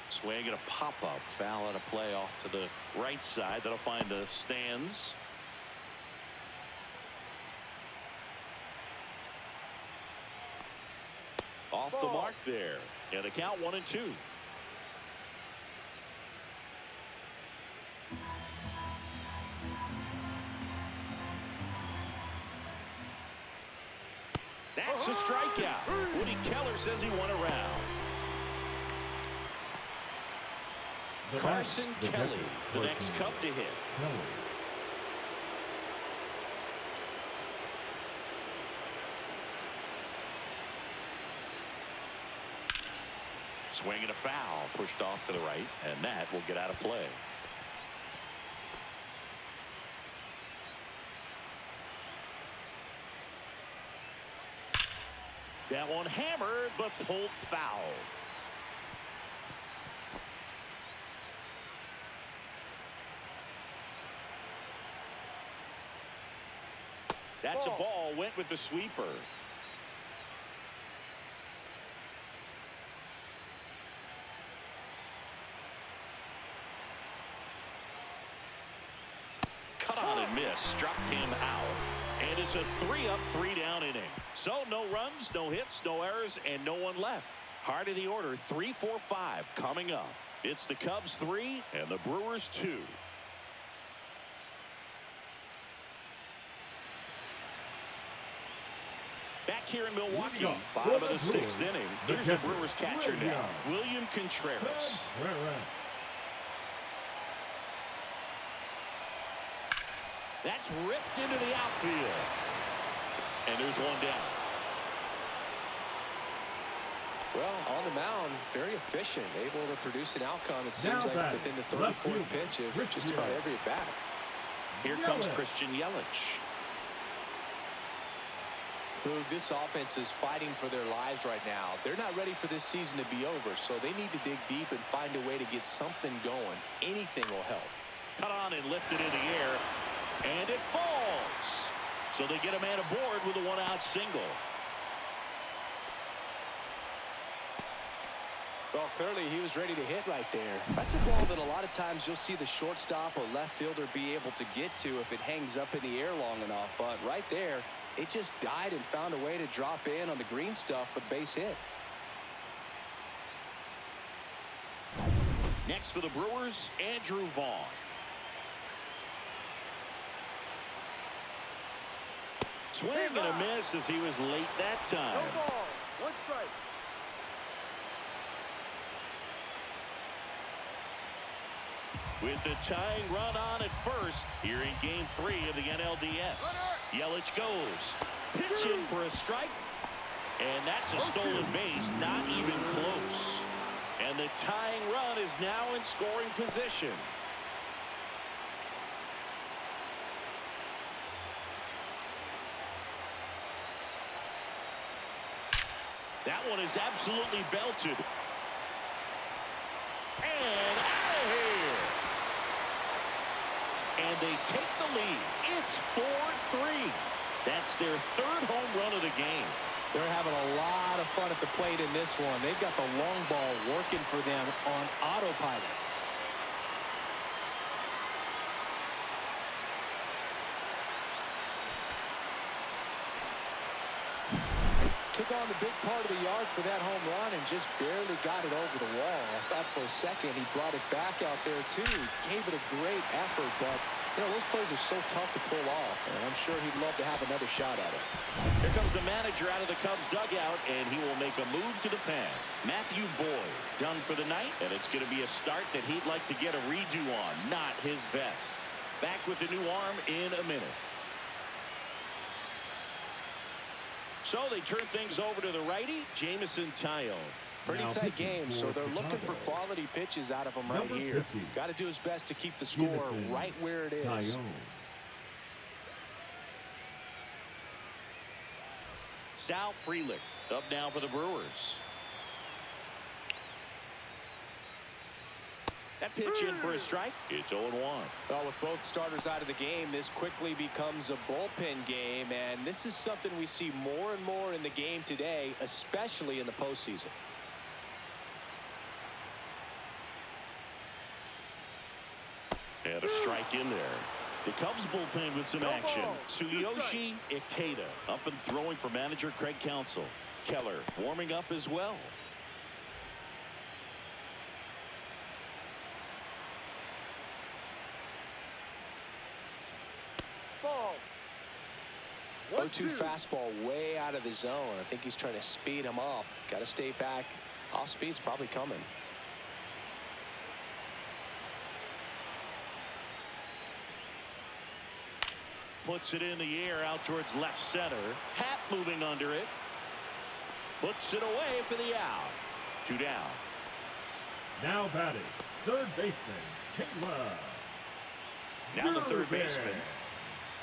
Swing and a pop-up, foul and a play off to the right side. That'll find the stands. Off the mark there, and a count 1-2. That's a strikeout. Woody Keller says he won a round. Carson Kelly, the next Cub to hit. Swing and a foul, pushed off to the right, and that will get out of play. That one hammered, but pulled foul. That's a ball, went with the sweeper. Cut on and miss, struck him out. And it's a 3-up, 3-down inning. So no runs, no hits, no errors, and no one left. Heart of the order, 3, 4, 5 coming up. It's the Cubs 3 and the Brewers 2. Back here in Milwaukee, Leading off bottom for of the the sixth Brewers, inning. the Here's the catcher, Brewers catcher now, William Contreras. Contreras. That's ripped into the outfield. And there's one down. Well, on the mound, very efficient, able to produce an outcome, it seems Now like, within the third or fourth pitch of just about every at bat. Here comes Christian Yelich. Boog, this offense is fighting for their lives right now. They're not ready for this season to be over, so they need to dig deep and find a way to get something going. Anything will help. Cut on and lifted in the air, and it falls. So they get a man aboard with a one-out single. Well, clearly he was ready to hit right there. That's a ball that a lot of times you'll see the shortstop or left fielder be able to get to if it hangs up in the air long enough. But right there, it just died and found a way to drop in on the green stuff for the base hit. Next for the Brewers, Andrew Vaughn. Swing and a miss as he was late that time. No ball. One strike. With the tying run on at first, here in Game 3 of the NLDS. Yelich goes. Pitch in for a strike. And that's a stolen base, not even close. And the tying run is now in scoring position. That one is absolutely belted. And out of here. And they take the lead. It's 4-3. That's their third home run of the game. They're having a lot of fun at the plate in this one. They've got the long ball working for them on autopilot. Took on the big part of the yard for that home run and just barely got it over the wall. I thought for a second he brought it back out there too. Gave it a great effort, but you know, those plays are so tough to pull off, and I'm sure he'd love to have another shot at it. Here comes the manager out of the Cubs dugout, and he will make a move to the pen. Matthew Boyd done for the night, and it's going to be a start that he'd like to get a redo on. Not his best. Back with the new arm in a minute. So they turn things over to the righty, Jameson Taillon. Pretty Now tight pitching game, for so they're looking for Chicago. quality pitches out of him right Number here. 50. Got to do his best to keep the score Jameson right where it is. Taillon. Sal Frelick up now for the Brewers. That pitch in for a strike. It's 0-1. Well, with both starters out of the game, this quickly becomes a bullpen game, and this is something we see more and more in the game today, especially in the postseason. And a strike in there. The Cubs bullpen with some action. Tsuyoshi Ikeda up and throwing for manager Craig Counsell. Keller warming up as well. Ball. 0-2 fastball way out of the zone. I think he's trying to speed him up. Got to stay back. Off speed's probably coming. Puts it in the air out towards left center. Hat moving under it. Puts it away for the out. 2 down. Now batting, third baseman, Kayla. Now the third baseman.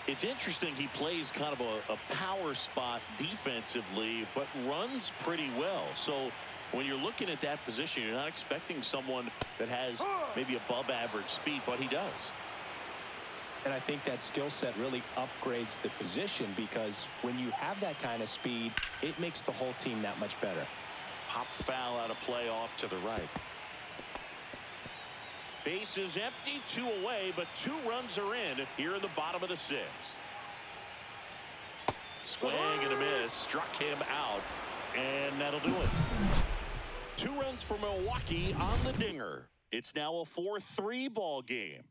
It's interesting he plays kind of a power spot defensively, but runs pretty well. So when you're looking at that position, you're not expecting someone that has maybe above average speed, but he does. And I think that skill set really upgrades the position, because when you have that kind of speed, it makes the whole team that much better. Pop foul out of play off to the right. Base is empty, 2 away, but 2 runs are in here in the bottom of the 6th. Swing and a miss, struck him out, and that'll do it. 2 runs for Milwaukee on the dinger. It's now a 4-3 ball game.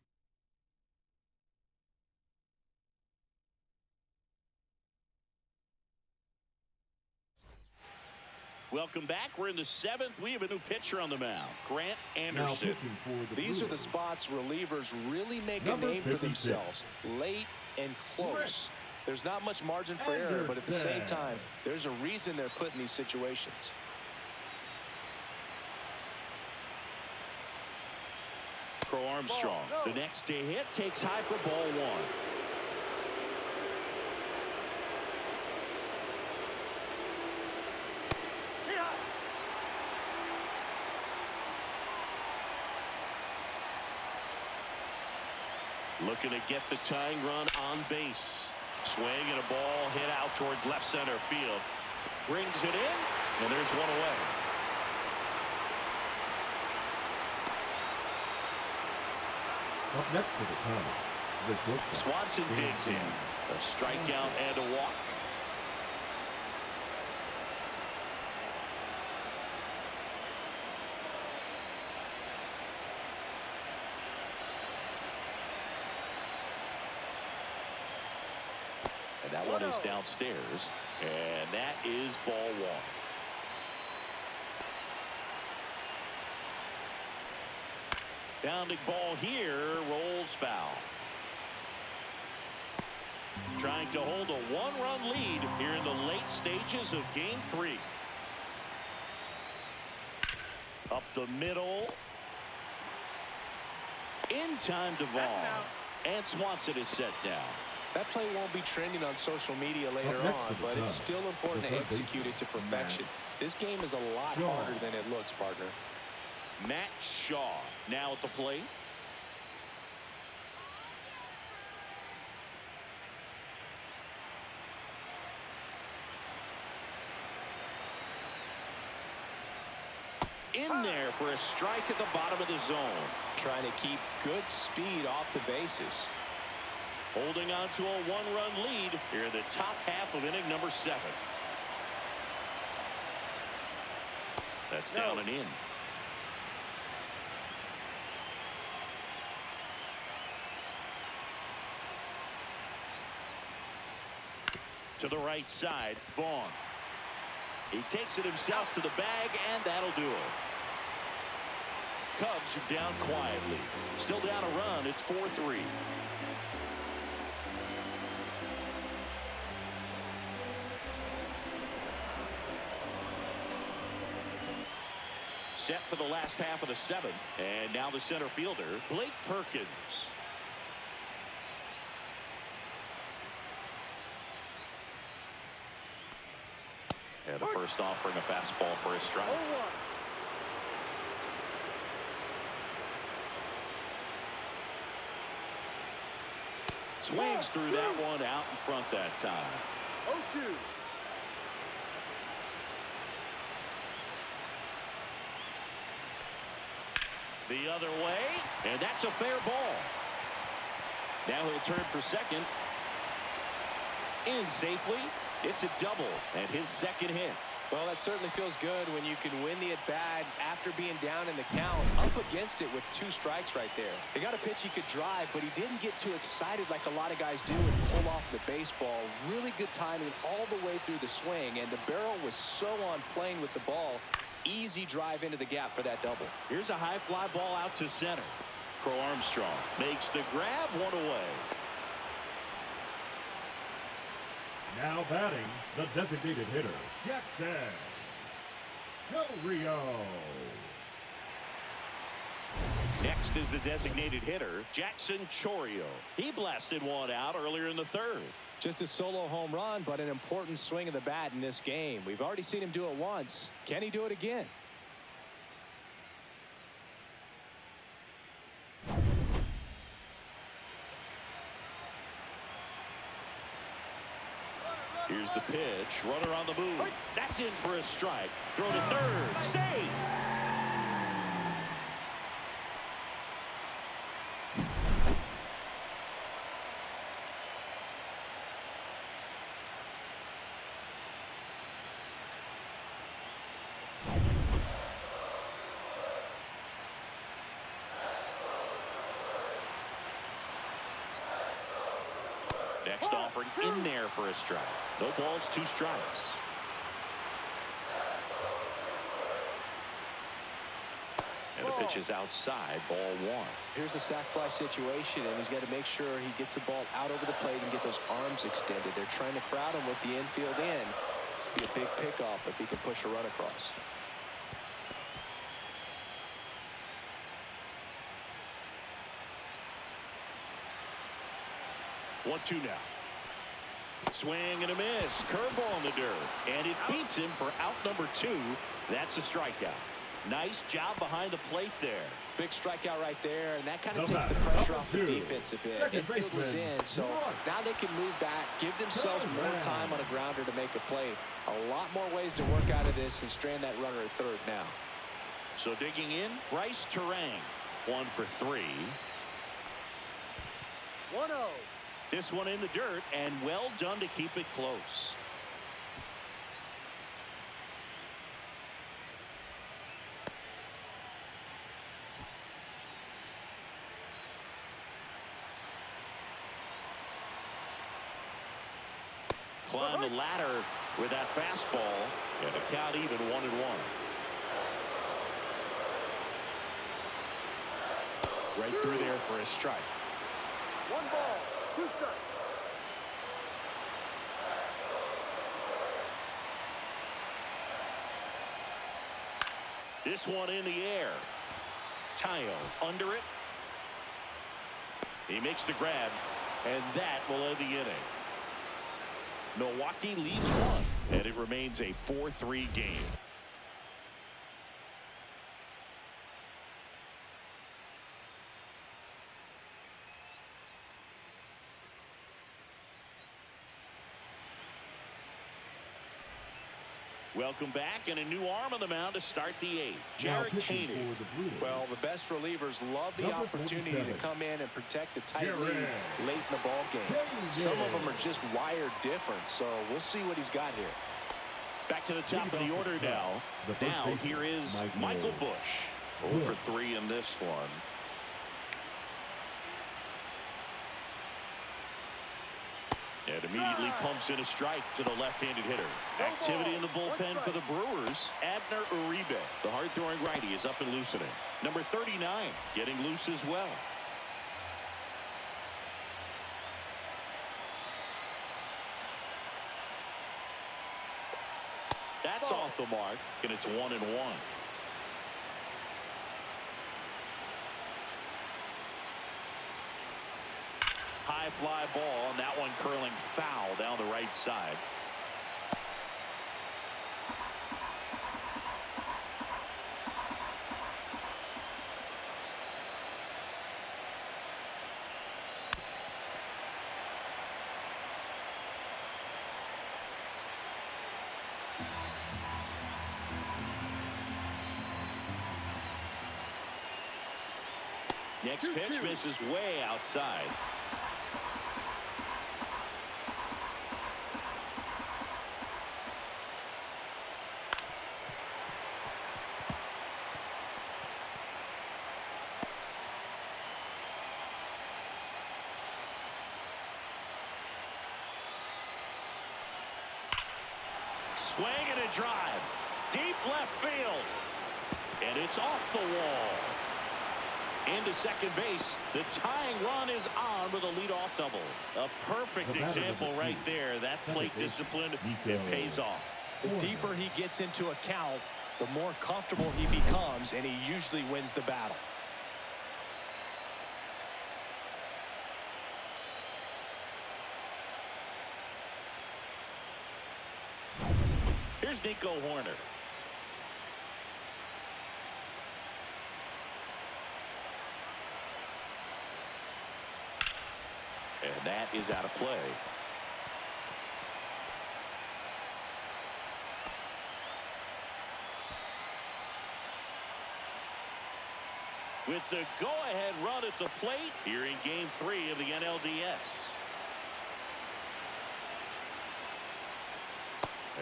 Welcome back. We're in the 7th. We have a new pitcher on the mound, Grant Now Anderson. pitching for the These are the Brewers. spots relievers really make Number a name for 56. themselves. Late and close. There's not much margin for error, but at the same Anderson. time, there's a reason they're put in these situations. Crow Armstrong, the next to hit, takes high for ball 1. Looking to get the tying run on base. Swing and a ball hit out towards left center field. Brings it in, and there's one away. Up next for the Cubs, the shortstop, Swanson digs in. A strikeout and a walk. And that one is downstairs. And that is ball 1. Bounding ball here, rolls foul. Trying to hold a 1-run lead here in the late stages of game 3. Up the middle. In time to Vaughn. And Swanson is set down. That play won't be trending on social media later next on, to the but it's Cubs, still important the to third execute it to perfection. This game is a lot harder than it looks, partner. Matt Shaw now at the plate. In there for a strike at the bottom of the zone. Trying to keep good speed off the bases. Holding on to a 1-run lead here in the top half of inning number 7. That's down and in. To the right side, Vaughn. He takes it himself to the bag, and that'll do it. Cubs are down quietly. Still down a run. It's 4-3. Set for the last half of the 7th. And now the center fielder, Blake Perkins. And the first offering a fastball for a strike. Swings through that one out in front that time. 0-2. The other way, and that's a fair ball. Now he'll turn for second. In safely. It's a double and his second hit. Well, that certainly feels good when you can win the at-bat after being down in the count, up against it with 2 strikes right there. He got a pitch he could drive, but he didn't get too excited like a lot of guys do and pull off the baseball. Really good timing all the way through the swing, and the barrel was so on plane with the ball. Easy drive into the gap for that double. Here's a high fly ball out to center. Crow Armstrong makes the grab, 1 away. Now batting, the designated hitter, Jackson Del Rio. Next is the designated hitter, Jackson Chourio. He blasted one out earlier in the 3rd. Just a solo home run, but an important swing of the bat in this game. We've already seen him do it once. Can he do it again? Here's the pitch. Runner on the move. That's in for a strike. Throw to third. Save. Next offering in there for a strike. No balls, 2 strikes. And the pitch is outside, ball one. Here's a sac fly situation, and he's got to make sure he gets the ball out over the plate and get those arms extended. They're trying to crowd him with the infield in. This would be a big pickoff if he can push a run across. 1-2 now. Swing and a miss. Curveball in the dirt. And it beats him for out number 2. That's a strikeout. Nice job behind the plate there. Big strikeout right there, and that kind of takes the pressure off the defense a bit. Infield was in, so now they can move back, give themselves more time on a grounder to make a play. A lot more ways to work out of this and strand that runner at third now. So digging in, Bryce Terang. 1 for 3. 1-0. This one in the dirt, and well done to keep it close. Climb the ladder with that fastball, and a count even 1-1. Right through there for a strike. 1 ball, 2 strikes. This one in the air. Tayo under it. He makes the grab, and that will end the inning. Milwaukee leads 1, and it remains a 4-3 game. Welcome back, and a new arm on the mound to start the 8th. Jared Kaney. Well, the best relievers love the opportunity to come in and protect a tight lead late in the ball game. Some of them are just wired different, so we'll see what he's got here. Back to the top of the order now. Now here is Michael Busch. 0 for 3 in this one. And immediately pumps in a strike to the left-handed hitter. Activity in the bullpen for the Brewers. Abner Uribe, the hard-throwing righty, is up and loosening. Number 39 getting loose as well. That's off the mark, and it's 1-1. High fly ball, and that one curling foul down the right side. Next pitch misses way outside. Swing and a drive. Deep left field. And it's off the wall. Into second base. The tying run is on with a leadoff double. A perfect example right there. That plate discipline, it pays off. The deeper he gets into a count, the more comfortable he becomes, and he usually wins the battle. Here's Nico Horner. And that is out of play. With the go-ahead run at the plate here in Game 3 of the NLDS.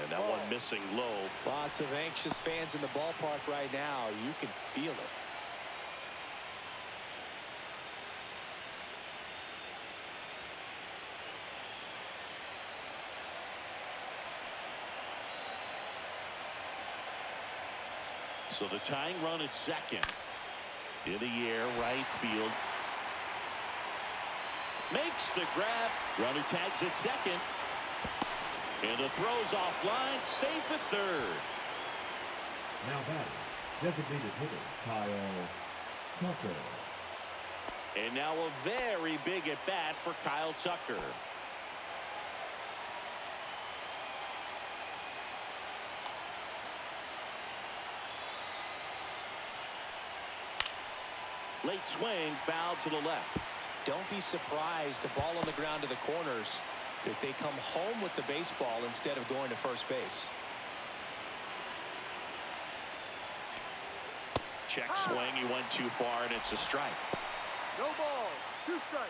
And that one missing low. Lots of anxious fans in the ballpark right now. You can feel it. So the tying run at second. In the air, right field. Makes the grab. Runner tags at second. And the throw's offline. Safe at third. Now batting, designated hitter, Kyle Tucker. And now a very big at bat for Kyle Tucker. Late swing, foul to the left. Don't be surprised, a ball on the ground to the corners, if they come home with the baseball instead of going to first base. Check swing, he went too far, and it's a strike. No ball. 2 strikes.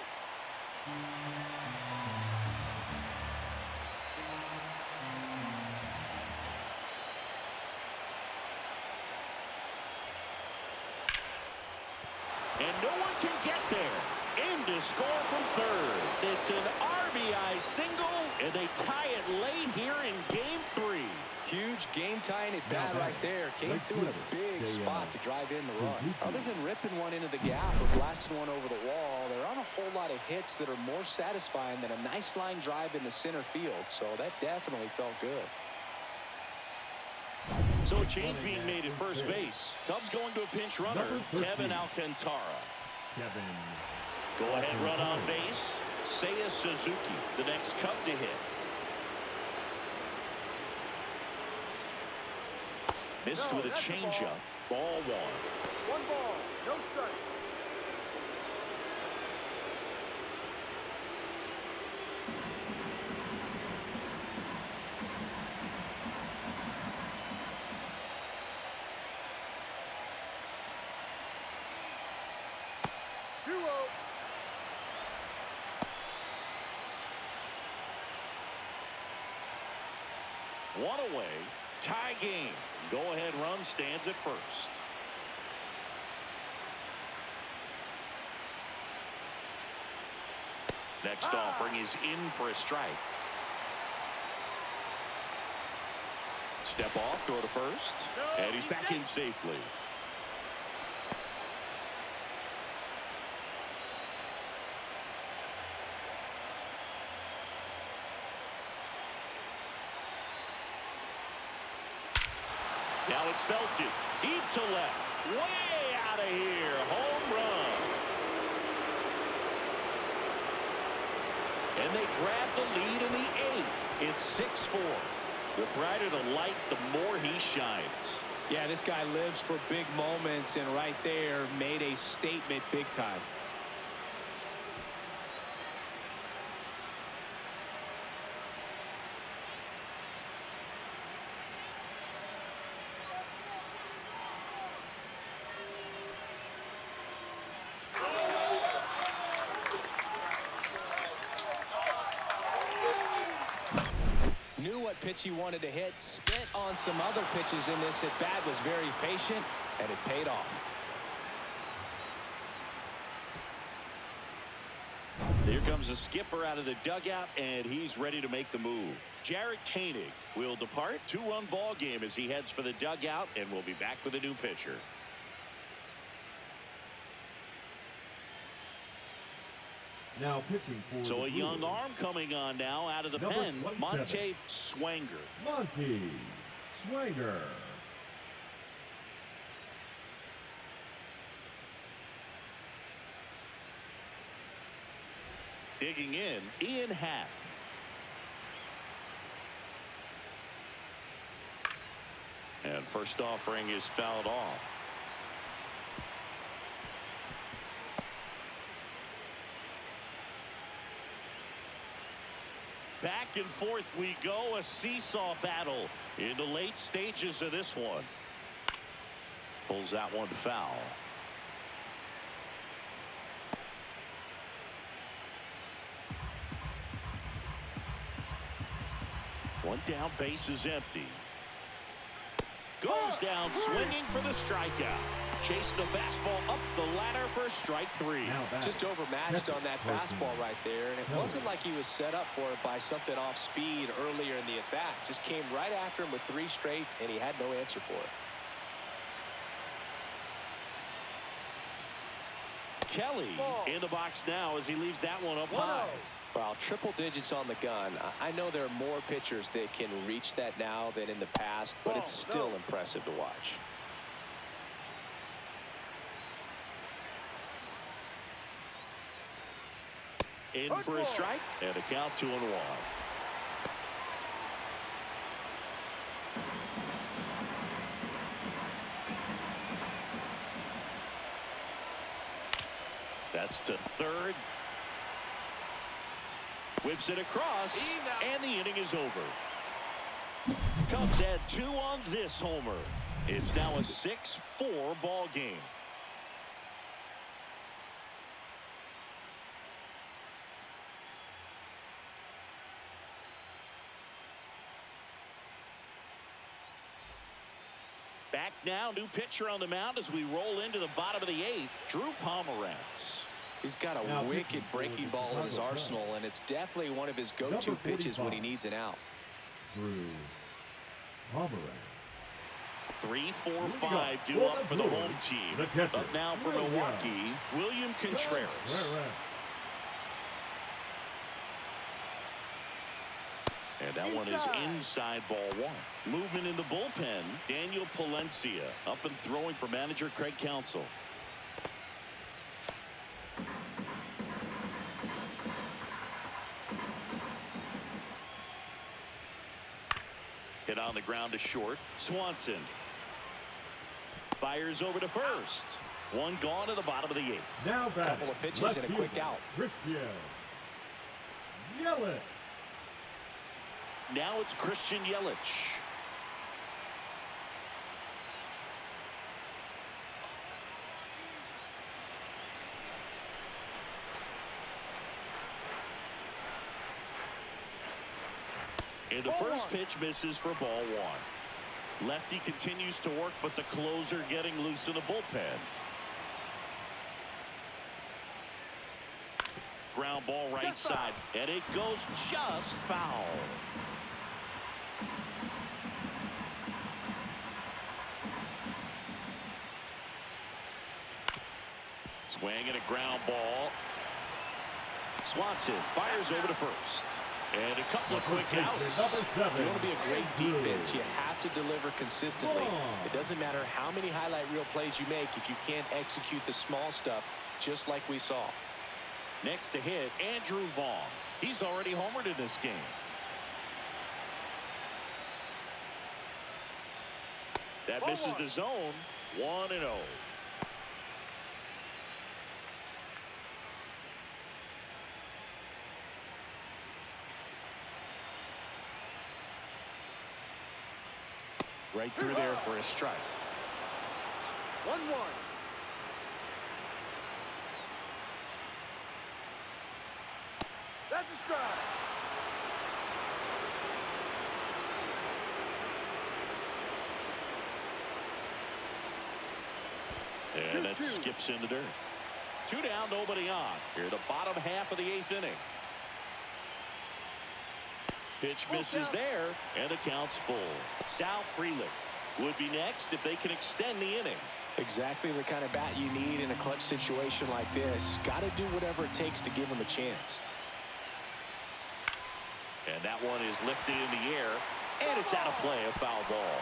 And no one can get there. In to score from third. It's an RBI single, and they tie it late here in Game 3. Huge game-tying at bat right there. Came through in a big spot to drive in the run. Other than ripping one into the gap or blasting one over the wall, there aren't a whole lot of hits that are more satisfying than a nice line drive in the center field. So that definitely felt good. So a change being made at first base. Cubs going to a pinch runner, Kevin Alcantara. Go ahead run on base. Seiya Suzuki, the next Cub to hit. Missed with a changeup. Ball 1. 1 ball. No strike. One away. Tie game. Go-ahead run stands at first. Next offering is in for a strike. Step off, throw to first. And he's back in safely. Now it's belted. Deep to left. Way out of here. Home run. And they grab the lead in the 8th. It's 6-4. The brighter the lights, the more he shines. Yeah, this guy lives for big moments, and right there made a statement big time. Pitch he wanted to hit, spit on some other pitches in this at bat, was very patient, and it paid off. Here comes the skipper out of the dugout, and he's ready to make the move. Jarrett Koenig will depart. 2-run ball game as he heads for the dugout, and we'll be back with a new pitcher. Now pitching for so the a young Brewers. arm coming on now out of the Number pen. 27. Monte Swanger. Monty Swanger. Digging in, Ian Happ. And first offering is fouled off. Back and forth we go, a seesaw battle in the late stages of this one. Pulls that one foul. One down, base is empty. Goes down swinging for the strikeout. Chase the fastball up the ladder for strike 3. Just overmatched on that fastball right there, and it wasn't like he was set up for it by something off speed earlier in the at-bat. Just came right after him with 3 straight, and he had no answer for it. Kelly in the box now as he leaves that one up 1-0. high. Well, triple digits on the gun. I know there are more pitchers that can reach that now than in the past, but it's still impressive to watch. In for a strike and a count 2-1. That's to third. Whips it across, and the inning is over. Cubs add 2 on this homer. It's now a 6-4 ball game. Back now, new pitcher on the mound as we roll into the bottom of the 8th. Drew Pomeranz. He's got a wicked breaking ball in his arsenal, and it's definitely one of his go-to pitches when he needs an out. Drew Pomeranz. 3-4-5 due up for the home team. Up now for Milwaukee, William Contreras. And that one is inside ball 1. Movement in the bullpen. Daniel Palencia up and throwing for manager Craig Counsell. Hit on the ground to short. Swanson fires over to first. One gone at the bottom of the 8th. Now back. Couple of pitches and a quick out. Christian Yelich. Now it's Christian Yelich. And the first pitch misses for ball 1. Lefty continues to work, but the closer getting loose in the bullpen. Ground ball right side, and it goes just foul. Swing and a ground ball. Swanson fires over to first. And a couple of quick outs. If you want to be a great defense, you have to deliver consistently. It doesn't matter how many highlight reel plays you make if you can't execute the small stuff, just like we saw. Next to hit, Andrew Vaughn. He's already homered in this game. That misses the zone. 1-0. Right through there for a strike. 1-1. That's a strike. And that skips in the dirt. 2 down, nobody on. Here, the bottom half of the 8th inning. Pitch misses there, and the count's full. Sal Frelick would be next if they can extend the inning. Exactly the kind of bat you need in a clutch situation like this. Got to do whatever it takes to give him a chance. And that one is lifted in the air, and it's out of play, a foul ball.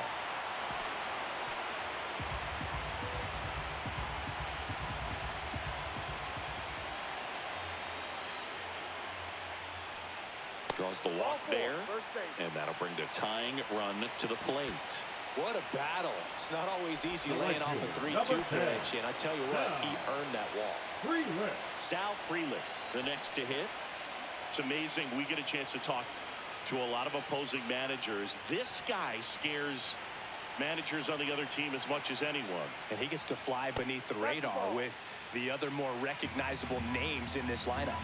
Draws the walk there, and that'll bring the tying run to the plate. What a battle. It's not always easy laying off a 3-2 pitch, and I tell you what, he earned that walk. Sal Frelick, the next to hit. It's amazing. We get a chance to talk to a lot of opposing managers. This guy scares managers on the other team as much as anyone. And he gets to fly beneath the radar with the other more recognizable names in this lineup.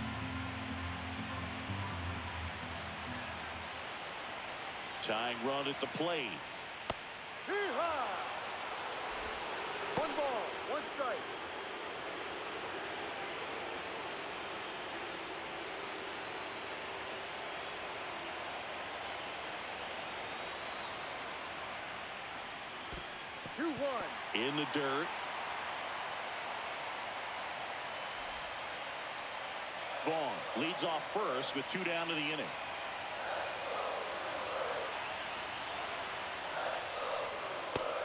Tying run at the plate. 1 ball, 1 strike. In the dirt. Leads off first with 2 down to the inning.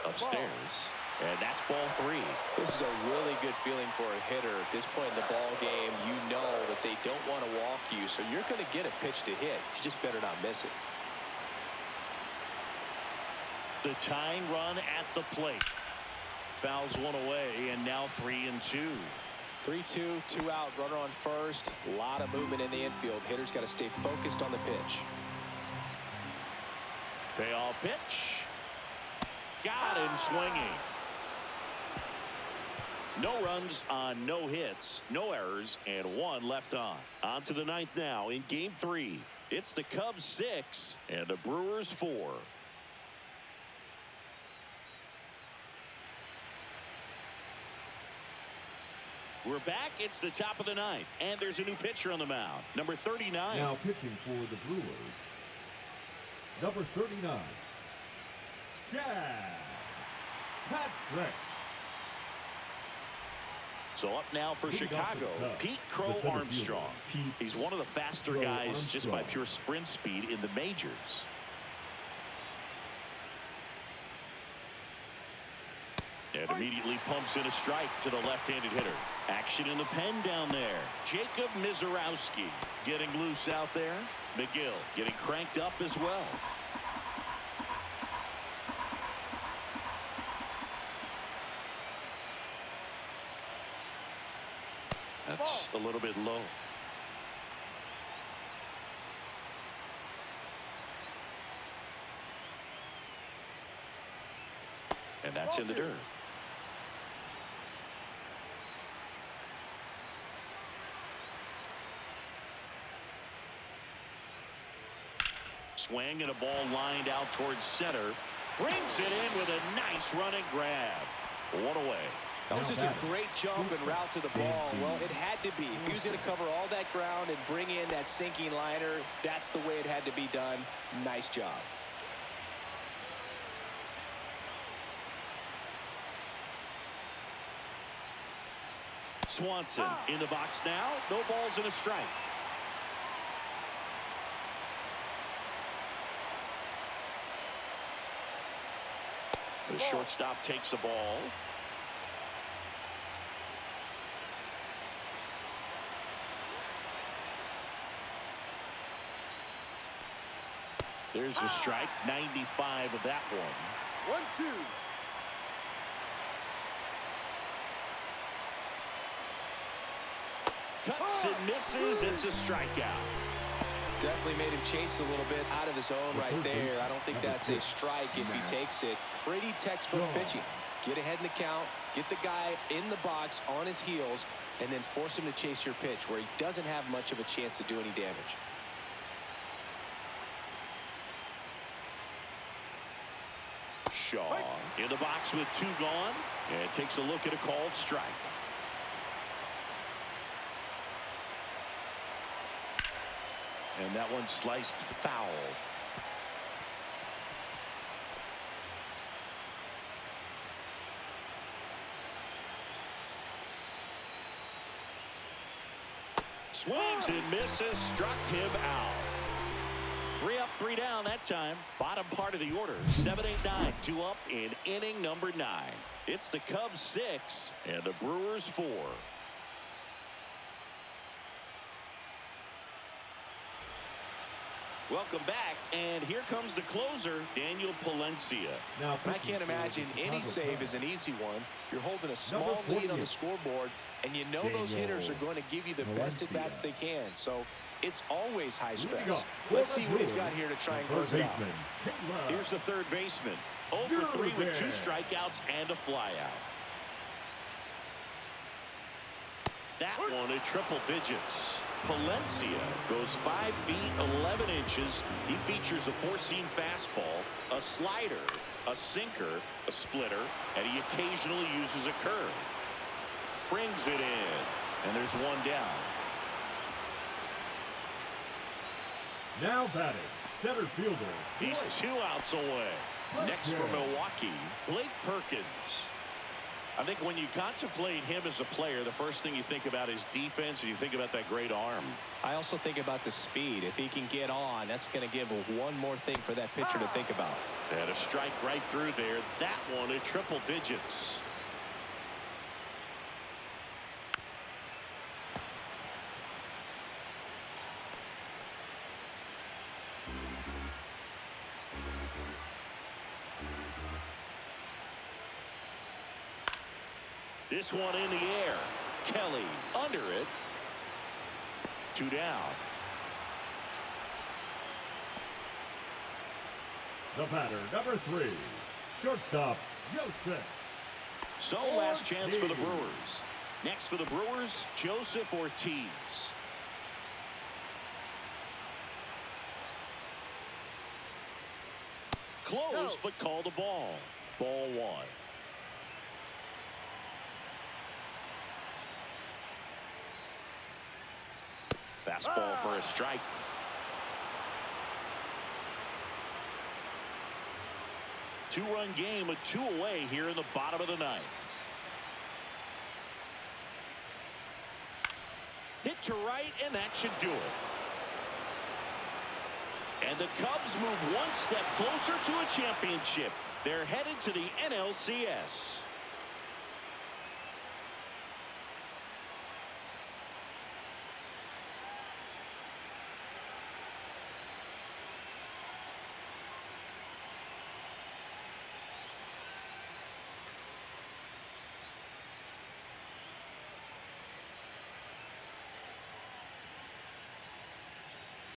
Upstairs. And that's ball 3. This is a really good feeling for a hitter at this point in the ball game. You know that they don't want to walk you, so you're going to get a pitch to hit. You just better not miss it. The tying run at the plate. Fouls one away, and now 3-2. 3-2, 2 out, runner on first. A lot of movement in the infield. Hitter's got to stay focused on the pitch. Payoff pitch. Got him swinging. No runs on no hits, no errors, and 1 left on. On to the 9th now in Game 3. It's the Cubs 6 and the Brewers 4. We're back. It's the top of the 9th, and there's a new pitcher on the mound. Number 39. Now pitching for the Brewers, number 39, Chad Patrick. So up now for Chicago, Pete Crow Armstrong. He's one of the faster guys just by pure sprint speed in the majors. And immediately pumps in a strike to the left-handed hitter. Action in the pen down there. Jacob Mizorowski getting loose out there. McGill getting cranked up as well. That's a little bit low. And that's in the dirt. Swing and a ball lined out towards center. Brings it in with a nice running grab. 1 away. That was just a great jump and route to the ball. Well, it had to be. If he was going to cover all that ground and bring in that sinking liner, that's the way it had to be done. Nice job. Swanson in the box now. No balls and a strike. The shortstop takes the ball. There's the strike. 95 of that one. 1-2. Cuts and misses. It's a strikeout. Definitely made him chase a little bit out of his own right there. I don't think that's a strike if he takes it. Pretty textbook pitching. Get ahead in the count, get the guy in the box on his heels, and then force him to chase your pitch where he doesn't have much of a chance to do any damage. Shaw in the box with 2 gone, and takes a look at a called strike. And that one sliced foul. Swings and misses, struck him out. 3 up, 3 down that time. Bottom part of the order. 7, 8, 9. 2 up in inning number 9. It's the Cubs 6 and the Brewers 4. Welcome back, and here comes the closer, Daniel Palencia. Now, I can't imagine any save is an easy one. You're holding a small lead on the scoreboard, and you know those hitters are going to give you the best at-bats they can. So it's always high stress. Let's see what he's got here to try and close it out. Here's the third baseman. 0 for 3 with 2 strikeouts and a flyout. That one at triple digits. Palencia goes 5 feet 11 inches. He features a 4-seam fastball, a slider, a sinker, a splitter, and he occasionally uses a curve. Brings it in, and there's 1 down. Now batting, center fielder. He's 2 outs away. Next for Milwaukee, Blake Perkins. I think when you contemplate him as a player, the first thing you think about is defense, and you think about that great arm. I also think about the speed. If he can get on, that's going to give one more thing for that pitcher to think about. And a strike right through there. That one at triple digits. This one in the air. Kelly under it. 2 down. The batter, number 3, shortstop, Joseph. So last chance for the Brewers. Next for the Brewers, Joseph Ortiz. Close, but called a ball. Ball 1. Fastball for a strike. Two-run game with 2 away here in the bottom of the 9th. Hit to right, and that should do it. And the Cubs move one step closer to a championship. They're headed to the NLCS.